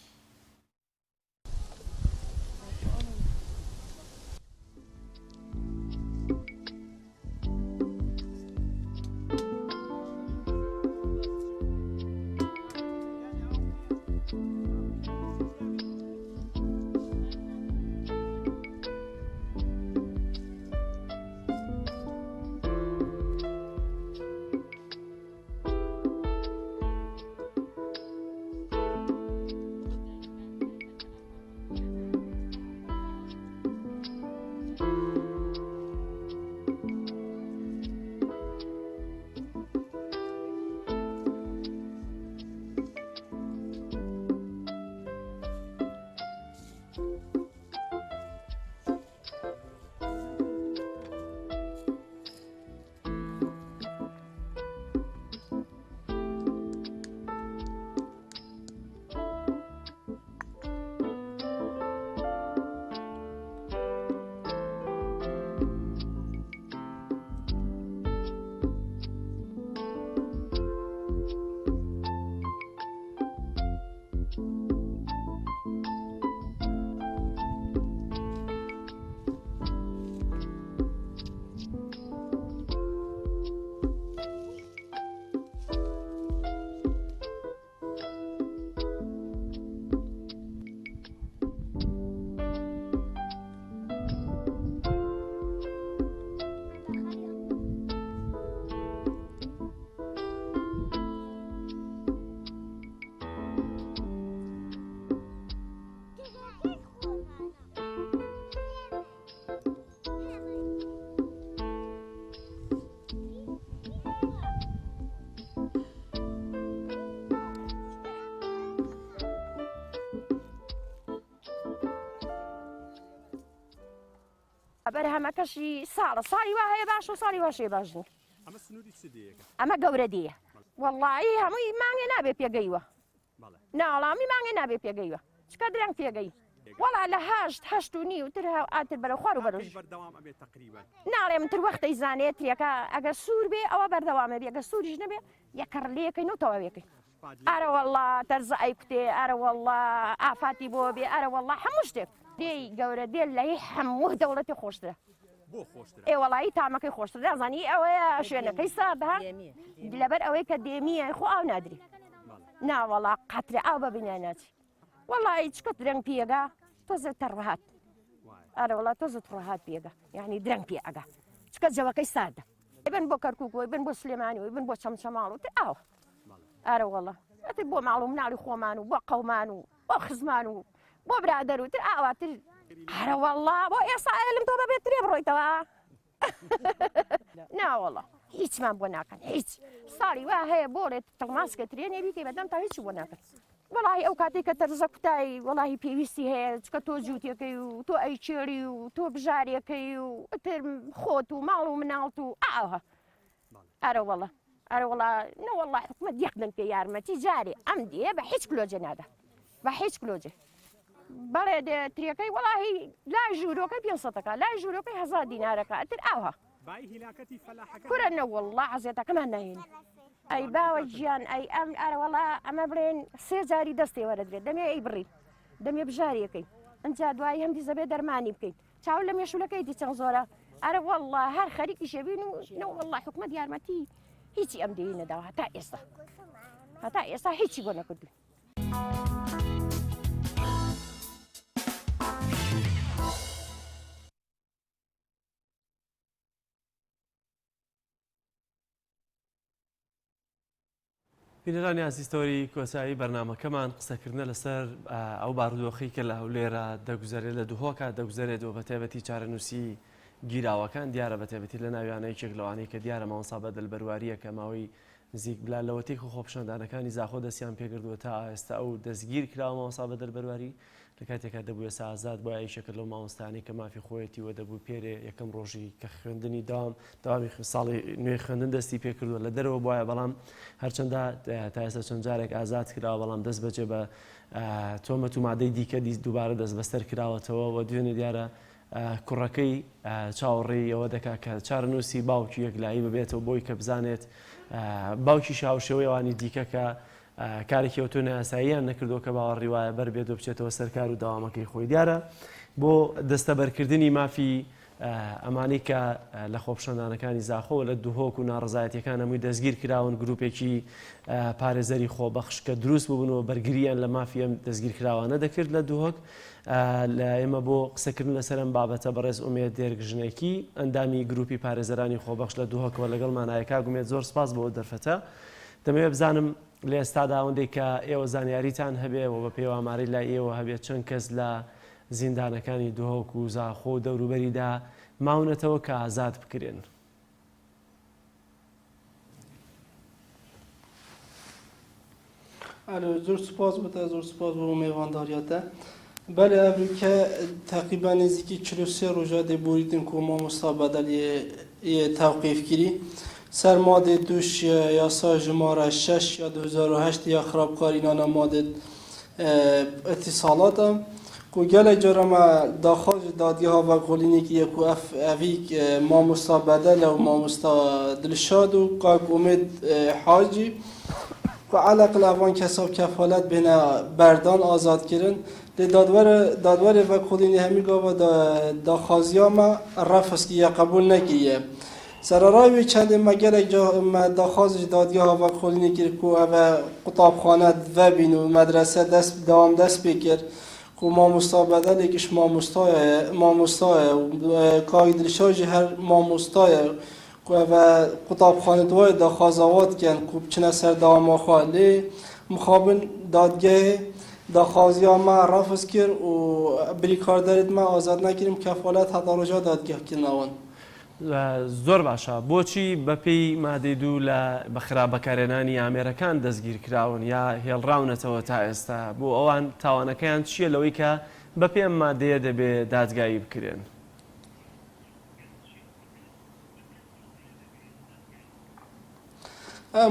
بەرهەمەکەشی ساڵە ساڵی وا هەیە باش و ساڵی واشێ باشن ئەمە گەورە دیە وەڵڵی هەمووی مانگێ نابێ پێگەیوە ناوەڵامی مانگێ نابێ پێگەیوە چکە درەنگ پێگەی وەڵا لە هەشت و نی و تر ئاتر بەرە خوار و بەرژ ناڵێ منتر وەختەی زانێت ترێکە ئەگە سوور بێ ئەوە بەردەوامە بێ ئەگە سووریش نەبێ یەکەڕ لێەکەین و تەواوێکەکەی ئارە وەڵا تەرزە ئەی کوتێ ئارە وەڵا ئافاتی بۆ بێ ئارە وەڵا هەموو شتێک دێی گەورە دێ لای هەموو دەوڵەتی خۆشترە ئێ وەڵایی تامەکەی خۆشتر دەزانی ئەوەیە شوێنەکەی سادە لەبەر ئەوەی کە دێمیە خۆ ئاو نادری ناوەڵا قەترە ئاو ببینە ناچی وەڵی چکە درەنگ پێگا تۆزە تەڕەهات ئارە وڵا تۆزت ڕۆهات پێگا یعنی درەنگ پێ ئەگا چکە جەوەکەی سادە بن بۆ کەرکووکۆی بن بۆ سلێمانی بن بۆ چەمچەماڵ و ئاو ئارە وەڵا ئەتی بۆ ماڵ و مناڵی خۆمان و بۆ قەومان و بۆ خزمان و بۆ برادەر و تر ئاواتر ئارە وەڵا بۆ ئێستا لەم تۆ بەبێت ترێ بڕۆیتەوە ناوەڵا هیچمان بۆ ناکەن هیچ ساڵی وا هەیە بۆڵێت تەماسکە ترێنێ بیکەی بەدەم تا هیچ بۆ ناکەن وەڵی ئەو کاتێک کە تەرزە کوتایی وەڵی پێویستی هەیە چکە تۆ جووتەکەی و تۆ ئەی چێری و تۆ بژارێکەکەی و تر خۆت و ماڵ و مناڵت و ئاوە ئارە وەڵا ئەرە وڵا نەوەڵا حکومەت یەقدم پێ یارمەتی جارێ ئەم دێ بە هیچ کلۆجە نادا بە هیچ کلۆجێ بەڵێ ترێکەکەی وەڵی لای ژوورۆکەی 500ەکە لای ژوورۆکەی 1000 دینارەکە ئەتر ئاوە کورە نەوەڵا عەزیەتەکەمان ناهێنی ئەی باوە گیان ئەی ئەم ئارەوەڵا ئەمە بڵێن 3 جاری دەستی وەرەدرێت دەمێ ئەی بڕی دەمێ بژاریەکەی ئەجا دوایی هەمدی زەبێ دەرمانی بکەین چاو لە مێشولەکەیتی چەند زۆرە ئەرە وەڵا هەر خەریکی شەبین و نەوەڵا حکومەت یارمەتی هیچی ئەم دێی نەداوە هەتا ئێستا هیچی بۆ نەکردوین بینەرانی ئاسیستۆری کۆچایی بەرنامەکەمان قسەکردنە لەسەر ئەو بارودۆخی کە لە هەولێرە دەگوزارێت لە دوهۆکە دەگوزارێتەوە بە تایبەتی چارەنووسی گیراوەکان دیارە بە تێبەتی لە ناویانەیە یەکێک لەوانەیە کە دیارە مامۆستا بەدڵبەروواریە کە ماوەی نزیک بلا لەوەتێک و خۆپشاندانەکانی زاخۆ دەستیان پێکردووە تا ئێستا ئەو دەستگیر کراوە مامۆستا بەدڵبەرواری لە کاتێکا دەبووە ئازاد بۆ یەکێک لەو مامۆستانی کە مافی خۆیەتی وە دەبوو پێرێ یەکەم ڕۆژی کە خوێندنی داوامی ساڵی نوێ خوێندن دەستی پێکردووە لە دەرەوە بواە بەڵام هەرچەندە تا ئێستا چەند جارێک ئازاد کراوە بەڵام دەست بەجێ بە تۆمەت و مادەی دیکە دووبارە دەست بەستەر کراوەتەوە و دوێنێ دیارە کوڕەکەی چاوەڕێی ئەوە دەکا کە چارەنووسی باوکی یەکلایی ببێتەوە بۆی کە بزانێت باوکی شاوشەوەیوانی دیکە کە کارێکی ئۆتۆ ناساییان نەکردو کە باوەڕی وایە بەر بێت و بچێتەوە سەرکار و داوامەکەی خۆی دیارە بۆ دەستەبەرکردنی مافی ئەمانەی کە لە خۆپشاندانەکانی زاخۆ لە دووهۆک و ناڕزایەتەکان هەمووی دەستگیر کراون گروپێکی پارێزەری خۆبەخش کە دروست ببوونەوە بەرگریان لە مافی ئەم دەستگیر کراوانە دەکرد لە دووهۆک لە ئێمە بۆ قسەکردن لەسەرم بابەتە بەڕێز ئومێد دێرگژنێکی ئەندامی گروپی پارێزەرانی خۆبەخش لە دووهۆکەوە لەگەڵمانایە کاگومێت زۆر سپاس بۆ دەرفەتە دەمەوێت بزانم لە ئێستادا ئەوەندەی کە ئێوە زانیاریتان هەبێ و بە پێواماری لای ئێوە هەبێت چەند کەس لە زیندانەکانی دووهۆک و زاخۆ و دەوروبەریدا ماونەتەوە کە ئازاد بکرێن. زۆر سپاس بۆتە زۆر سپاس بۆ میێوانداریاتە بەێ ئەڤریکە تقریبا نزیکی 43 ڕۆژە دەبوریتن و مامۆستا بەدەل تاوقیفگیری سەر مادێ دوش یاسا ژمارە 6 یا 2008 یا خراپکارینانە مادێ اتصالاتە و gelek cara me daxwaz ji dadigeha vekolînekî ye ku evî mamosta bedel û mamosta Dilşad û Kak Umêd Hacî ku eleqil evan kesav kefalet bêne berdan azad kirin lê dadwerê vekolînê hemî gava daxwaziya me refskiye qebûl nekiriye. Sererayê wê çendê me gelek me daxwaz ji dadigeha vekolînê kir ku ev qutabxane vebîn û medrese dewam dest pê kir ku mamosta bedelekîş mamostaye Kak Dilşad jî her mamostaye ku ev qutabxanedwayê daxwazawat dikin ku biçine ser dawama xwe lê mixabin dadgehê daxwaziya me refiz kir û brîkarderê me azad nekirin kefalet heta roja dadgehkirina wan. زۆر باشە بۆچی بەپێی مادەی دوو لە بەخراپبەکارێنانی ئامێرەکان دەستگیر کراون یا هێڵراونەتەوە تا ئێستا بۆ ئەوان تاوانەکەیان چییە لەوەی کە بەپێ ئەم مادەیە دەبێت دادگایی بکرێن؟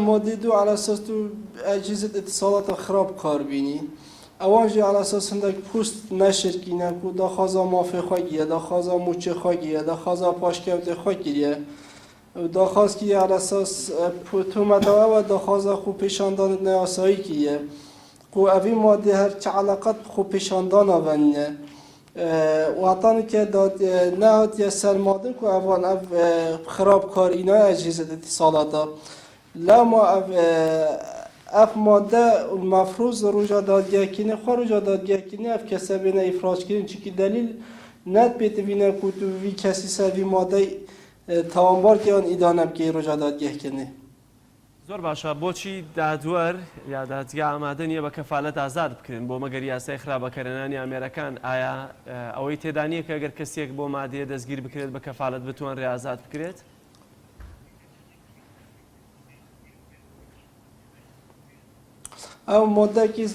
مادەی دوو على اساس تو ئەجهزة اتصالات خراپ کاربینی ئەوان jî على اساس hindek pûst neşirkîne ku daxwaza mafê xwe giye daxwaza mûçê xwe giye daxwaza paşkevtê xwe kiriye daxwaz kiriye على اساس tûmeta ew daxwaza xwe pêşandanê neyasayî kiriye ku evî madê her çi eleqet xwe pêşandana venîne û hetanike nehatiye ser madê ku evan ev xirabkarîna echîzê îtîsalata lema ev madde mefrûz roja dadgehkirînê xwe roja dadgehkirînê ev kese bêne îfraçkirin çikî delîl net pêtivîne ku tu vî kesî ser vî madeyê tawanbarkê an îdane bikeyî roja dadgehkirînê. زۆر باشە بۆچی دادوەر یا دادگا ئامادە نییە بە کەفالەت ئازاد بکرێن بۆ مەگەر یاسای خراپبەکارێنانی ئامێرەکان ئایا ئەوەی تێدا نییە کە ئەگەر کەسێک بۆ مادەیە دەستگیر بکرێت بە کەفالەت بتوان ڕێئازاد بکرێت؟ ew madekî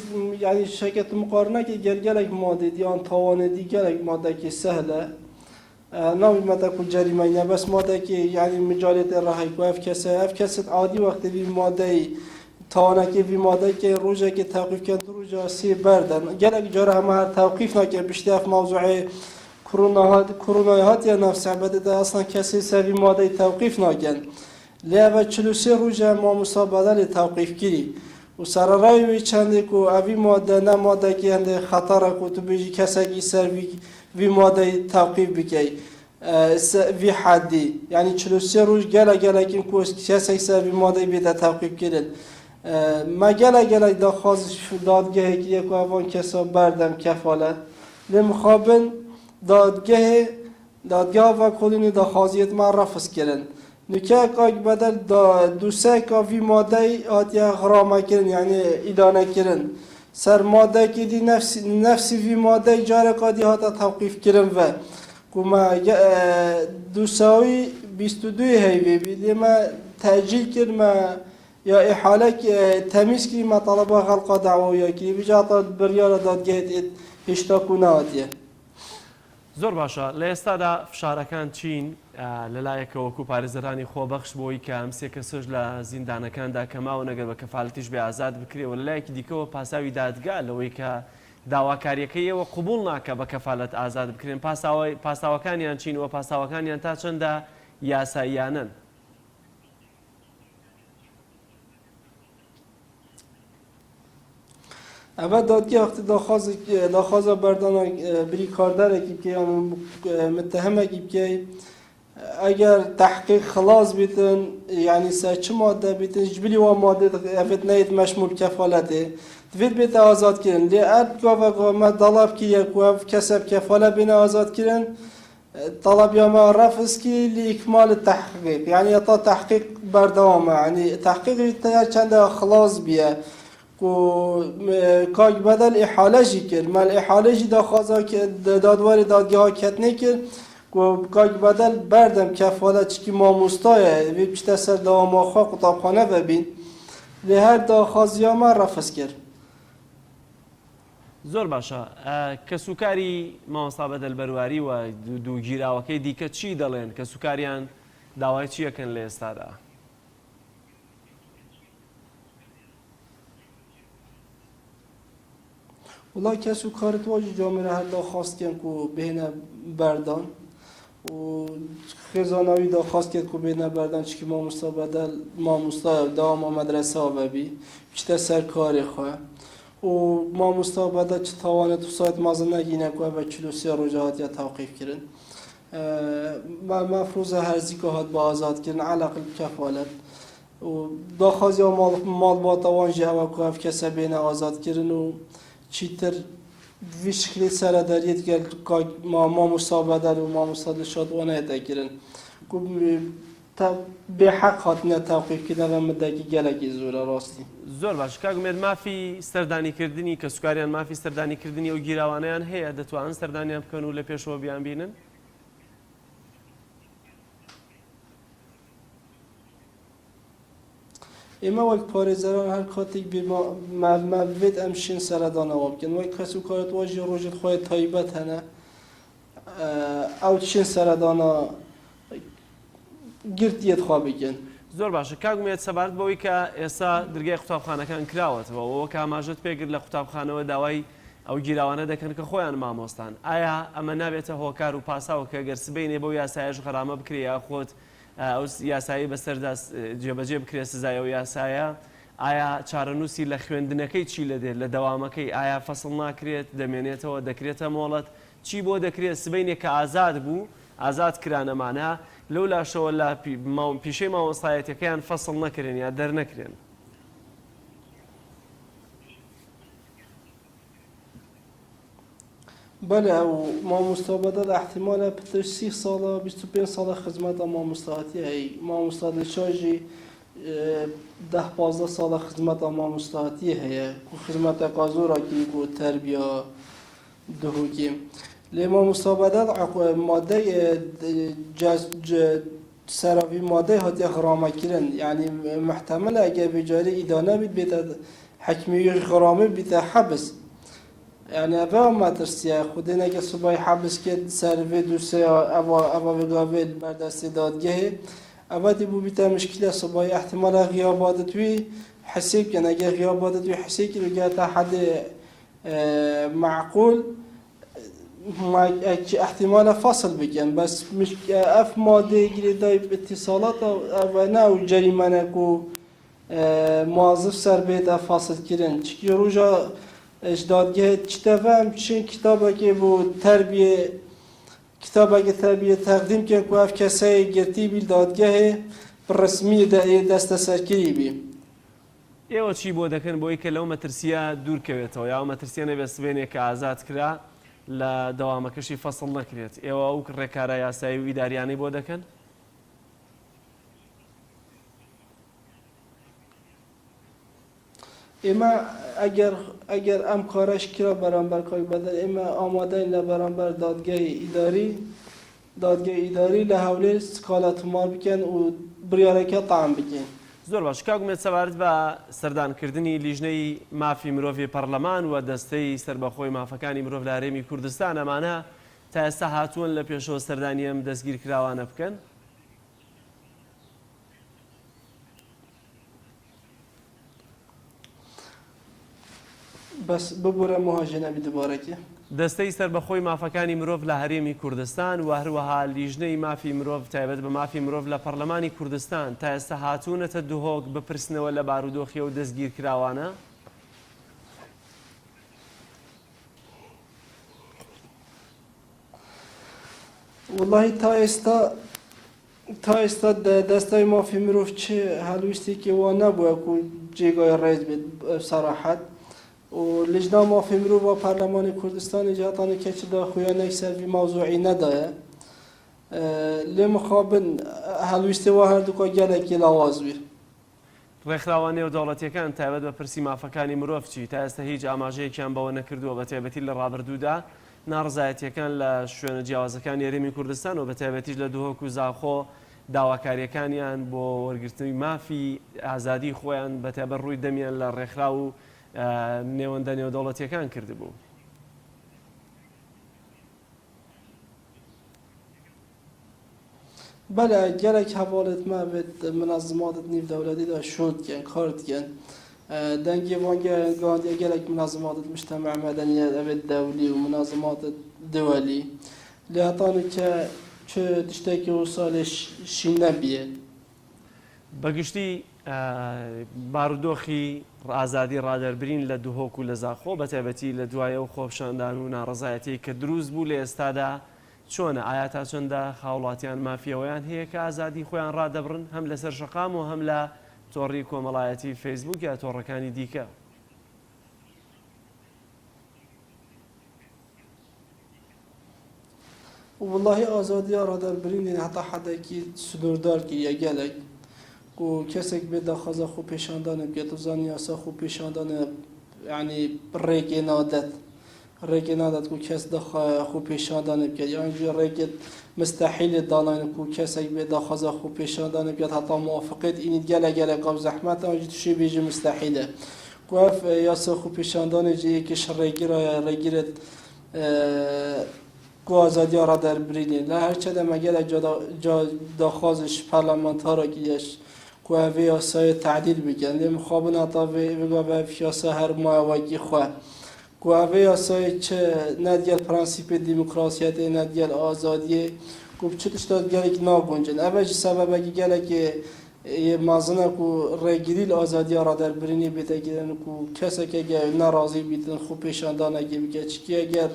yanî şeket muqarinekî gelgelek madê diyan tawanê dî gelek madekî sehle navî me te ku cerîmeyî nebes madekî yanî micalêtê rahî ku ev kesin adî wextê vî madeyî tawanekê vî madekê rojekê tewqîfken du roja sê berden gelek cara heme her tewqîf nake piştî ev mewzuê koronayê hatiye navsehbetê de aslan kesê ser vî madeyî tewqîf nakin lê ev 43 roja mamosta bedelê tewqîfkirî û sererayê wê çendê ku evî made ne madekî hindê xetara ku tu bêjî kesekî ser vî madeyê tewqîf bikey vî heddî yanî 43 roj gelekîn ku kesek ser vî madeyê bêde tewqîf kirin me gelek daxwaz dadgehekî ye ku evan kesa berdem kefalet lê mixabin dadgeha vekolînê daxwaziyet me refiz kirin nûkeka bedel dûseka vî madeyê hatiye xiramekirin yanî îdanekirin ser madekê dî nefsî vî madeyê carek adî hata tewqîfkirin ve كما 22 هيفي بي ما تأجيل كلمة يا إحالة تميز كي ما طلبها غلقة دعوية كي بجاطة بريالة داد جهت هشتاكوناتيه زۆر باشە لە ئێستادا فشارەکان چین لەلایەکە وەکو پارێزەرانی خۆبەخش بۆی کە ئەم سێ کەسش لە زیندانەکاندا کەماوە نەگەر بە کەفاڵەتیش بێ ئازاد بکرێەوە لەلایەکی دیکەوە پاساوی دادگا لەوەی کە داواکاریەکەیەوە قوبوڵ ناکە بە کەفاڵەت ئازاد بکرێن پاساوەکانیان چینەوە پاساوەکانیان تا چەندە یاساییانن. اول دادگاه وقتی داخواز بردان بری کاردار که یا متهمه که اگر تحقیق خلاص بیتن یعنی سه چه ماده بیتن جبلی و ماده افت نیت مشمول کفالته دوید بیت آزاد کردن لی ارد گوه ما طلب که یک و کسب کفاله بین آزاد کردن طلب یا ما رفض کی لی اکمال تحقیق یعنی تا تحقیق بردامه یعنی تحقیق چند خلاص بیه کاج بدل احاله جی کرد مال احاله جی داخوازا که دادوار دادگاه کتنه کرد کاج بدل بردم کفاله چکی ماموستایه وی پشت سر دوام آخوا قطابخانه ببین لی هر داخوازی ها من رفض کرد. زۆر باشە کە سوکاری مامۆستا بەدەلبەرواری و دووگیراوەکەی دیکە چی دەڵێن کە سوکاریان داوای چیەکەن لە ئێستادا؟ والله کسی کارت واجی جامعه هر داخواست کن که بهنه بردان و خزانوی داخواست کرد که بهنه بردان چی که ماموستا بدل ماموستا دوام مدرسه ها ببی بیشتر سرکاری خواه و ماموستا بدل چه توانه تو سایت مازن نگینه که و 43 روزهات یا توقیف کردن مفروض هرزی که هات با آزاد کردن علاقه کفالت و داخوازی ها مال با توان جواب که هف کسی بینه آزاد کردن و چیتر وی شکلی سرداریت که ما مصابدر و ما مصادر شادوانه دکرن به حق هاتنه توقیف کردن و مدکی گلکی زوره راستی. زۆر باش کاگومێت مافی سەردانیکردنی کە سوکاریان مافی سەردانیکردنی و گیراوانیان هەیە دەتوانن سەردانیان بکەن و لە پێشەوە بیان بینن؟ اما وقت پارێزەران هەر کاتێک مەوێت ئەم شین سەردانەوە بکەن وەک کەس و کارت واژی ڕۆژت خۆی تایبەت هەنە ئەو شین سەردانە گرتیت خوا بکەن. زۆر باشە کاگومێت سەبارەت بەوەی کە ئێستا دەرگای قوتابخانەکان کراوەتەوە وەک ئاماژەت پێگرت لە قوتابخانەوە داوای ئەو گیراوانە دەکەن کە خۆیان مامۆستان ئایا ئەمە نابێتە هۆکار و پاساوە کە گەر سبەینێ بەو یاسایەش غەرامە بکرێ یا خۆت ئەو یاسایی بەسەردەست جێبەجێ بکرێت سزای ئەو یاسایە ئایا چارەنووسی لە خوێندنەکەی چی لە دێت لە دەوامەکەی ئایا فەسڵ ناکرێت دەمێنێتەوە دەکرێتە مۆڵەت چی بۆ دەکرێت سبەینێک کە ئازاد بوو ئازاد کرانەمانە لەو لاشەوە لە پیشەی مامۆستایەتەکەیان فەسڵ نەکرێن یا دەرنەکرێن. بله و مامۆستا بەدەڵ احتیمالە پتر 30 ساڵە 25 ساڵە خزمەتە مامۆستاهاتی هەیە مامۆستا دەچاژی 10-15 ساڵە خزمەتە مامۆستاهاتی هەیە و خزمەتێکا زۆرێکی بۆ تەربیە دهوکی لێ مامۆستا بەدەڵ مادەی سەراوی مادەی هاتیە غرامەکردن یعنی محتەمەلە ئەگەر بێجارە ئیدانە بیت بێتە حکمیوی غرامە بیتە حەبس يعني أبغى ما ترسيه خدينا كسباي حبس كده سرفي دوسيا أبغى بقابل بعد استعداد جه أبغى تبو بيتا مشكلة سباي احتمال غيابات توي حسيب كنا جه غيابات توي حسيب كده جات حد معقول ما احتمال فصل بكن بس مش أف مادة جري دايب اتصالات أنا وجريمة كو موظف سر بيت فاصل كرن چی روزا دادگاه چتفهم چین کتابی که بو تربیه تقدیم که کوف کسای گرتی بیل دادگاه رسمی دست سرکری بی. ئێوە چی بۆ دەکەن بۆی کە لەو مەترسیە دوورکەوێتەوە یا مەترسیە نەبێت سبێنێک کە ئازاد کرا لە دەوامەکەشی فەسڵ نەکرێت ئێوە ئەو ڕێکارە یاسایی و ئیداریانەی بۆ دەکەن؟ اما اگر ام کارش کرا برانبر کاری بدل اما آماده این برانبر دادگاه اداری دادگاه ئیداری لە هەولێر سکالە تۆمار بکەن و بڕیارەکە تام بکەن. زۆر باش کاگومێت سەبارەت بە سەردانکردنی لیژنەی مافی مرۆڤی پەرلەمان و دەستەی سربەخۆی مافەکانی مرۆڤ لە هەرێمی کوردستان ئەمانە تا ئێستا هاتوون لە پێشەوە سەردانی ئەم دەستگیر کراوانە بکەن. بەس ببوورە مهاجنەبی دوبارەکە. دەستەی سربەخۆی مافەکانی مرۆڤ لە هەرێمی کوردستان و هەروەها لیژنەی مافی مرۆڤ تایبەت بە مافی مرۆڤ لە پەرلەمانی کوردستان تا ئێستا هاتوونەتە دهۆک بپرسنەوە لە بارودۆخی و دەستگیر کراوانە. والله تا ئێستا دەستای مافی مرۆڤ چ هەلویستێکی وا نەبووە و جێگای ڕێز بێت سەراحەت و لیژنا مافی مرۆڤ و پەرلەمانی کوردستانی جاتانی کەچدا خوێنەی سەروی مەوزوعی نەدایە لێ مخابن هەلویستێ وا هەردووکە گەلێکی لاواز بێ. ڕێکخراوە نێودەوڵەتیەکان تایبەت بە پرسی مافەکانی مرۆڤ چی تا ئێستا هیچ ئاماژەیەکیان بەوە نەکردووە بە تایبەتی لە ڕابردوودا ناڕزایەتیەکان لە شوێنە جیاوازەکانی هەرێمی کوردستان و بە تایبەتیش لە دهۆک و زاخۆ داواکاریەکانیان بۆ وەرگرتنی مافی ئازادی خۆیان بەتایبەت ڕووی دەمیان لە ڕێکخرا و نێوەندە نێودەوڵەتیەکان کردبوو. بەڵێ گەلێک هەواڵت ما بێت منەظماتت نێودەوڵەتیدا شۆدکەن کاردکەن دەنگی وانگەیان گەلێک منەظماتت مجتەمع مەدەنیە ئەبێت دەولی و منەظماتت دەوەلی لێ هەتانی کە چ تشتێکی و ساڵێشی نەبیە. بەگشتی بارودۆخی ئازادی ڕادەربرین لە دهۆک و لە زاخۆ بە تایبەتی لە دوایە و خۆپشاندان و ناڕزایەتی کە دروست بوو لە ئێستادا چۆنە ئایا تا چەندە خاوڵاتیان مافیەوەیان هەیە کە ئازادی خۆیان ڕادەبرن هەم لەسەر شەقام و هەم لە تۆڕی کۆمەڵایەتی فەیسبوک یا تۆڕەکانی دیکە. والله ئازادی ڕادەربرینی هەتا حەدێکی سنووردارکی یەگەلێک و کەسێک بێ داخوازە خۆ پێشاندانە بکێت و زانی یاسا خۆ پێشاندانە یعنی ڕێگێ نادەت ڕێگێ نادەت و کەس خۆ پێشاندانە بکێت یانجی ڕێگێت مستحیلێت داناین و کەسێک بێ داخوازە خۆ پێشاندانە بکێت هەتا موافقێت ئینی گەلە قەب زەحمەت ئەوجی تووشی بێژی مستحیلە گوف یاسا خۆ پێشاندانێکی یەکیش ڕێگیرە ڕێگیرێت ئازادی ڕادەربرینی لە هەرچە دەمەگەلە داخوازش پەرلەمانتارێکیش وهذه ياسا تعديل بكن لم خابنا طبي بقى في ياسا هر ما وجي خو وهذه ياسا نديال برانسيب الديمقراطية نديال آزادية كوب تشتغل جالك ناقونجن أبج سبب جالك مازنه کو رگیری آزادی را در برینی بتگیرن کو کسی که ناراضی بیتن خوب پیشاندان اگه بگه چی اگر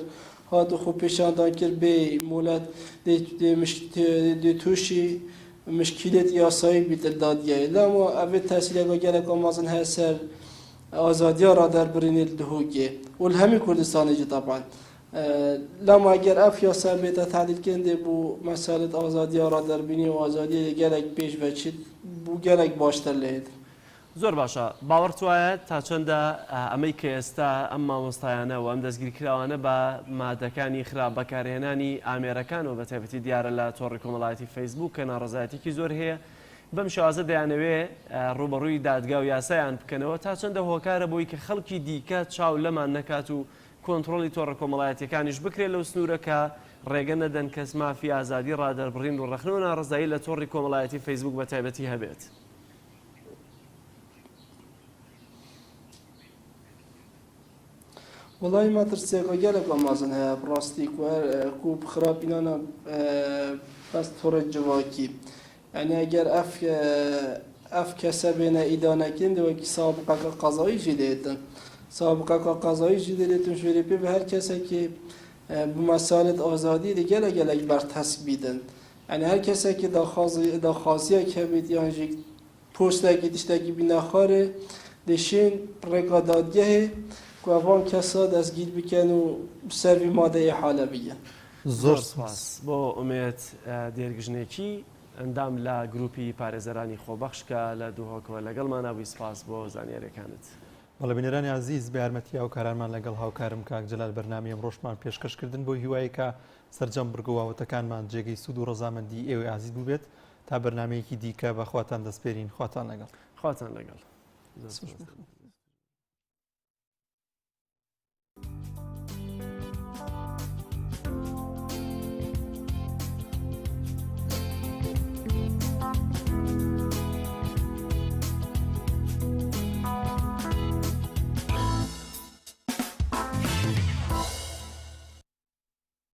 هات خوب پیشاندان کرد به مولد دی توشی مشکلات یاسایی بیت دادیه لما اوه تحصیل اگه گلک آمازن هستر آزادی را در برینی دهوگه والهمی کردستانی جی طبعا لما اگر اف یاسا بیت تعدیل کنده بو مسائل آزادی را در بینی و آزادی گلک پیش بچید بو گلک باشتر لید زۆر باشە باوەڕت وایە تا چەندە ئەمەی کە ئێستا ئەم مامۆستایانە و ئەم دەستگیرکراوانە بە مادەکانی خراپ بەکارهێنانی ئامێرەکان و بە تایبەتی دیارە لە تۆڕی کۆمەڵایەتی فەیسبوک کە ناڕزایەتێکی زۆر هەیە بەم شێوازە دەیانەوێ ڕوبەڕووی دادگا و یاسایان بکەنەوە تا چەندە هۆکارە بۆی کە خەڵکی دیکە چاو لەمان نەکات و کۆنتترۆلی تۆڕە کۆمەڵایەتەکانیش بکرێت لەو سنوورەکە ڕێگە نەدەن کەس مافی ئازادی ڕادەربڕین و ڕەخنەوە ناڕزایی لە تۆڕی کۆمەڵایەتی فەیسبوک بە تایبەتی هەبێت. والله ما ترسيك وجالك أمازن هي براستيك وكوب خراب إننا بس تورج جواكي يعني أجر أف كسبنا إدانة كند وكي سابقة قضائي جديدة سابقة قضائي جديدة شوي بيه هر كسي كي بمسألة آزادي جالك برتسب بيدن يعني هر كسي كي داخازية كبيد يعني جي پوستاكي تشتاكي بناخاره دشين رقاداتيه کوان کسا دستگیر بکن و سروی ماده حاله بگن. زۆر سپاس بۆ ئومێت دێرگژنێکی ئەندام لە گروپی پارێزەرانی خۆبەخش کە لە دووهۆکەوە لەگەڵمان ناوی سپاس بۆ زانیاریەکانت. بەڵێ بینەرانی عزیز بە یارمەتییا و کارانمان لەگەڵ هاوکارم کاک جەلال بەرنامی ئەمڕۆشمان پێشکەشکردن بۆ هیواییکە سەرجەم بڕگەواوەتەکانمان جێگەی سوود و ڕەزامەندی ئێوەی عزیز بووبێت تا بەرنمەیەکی دیکە بەخواتان دەستپێرین خواتان لەگەڵ خواتان لەگەڵ.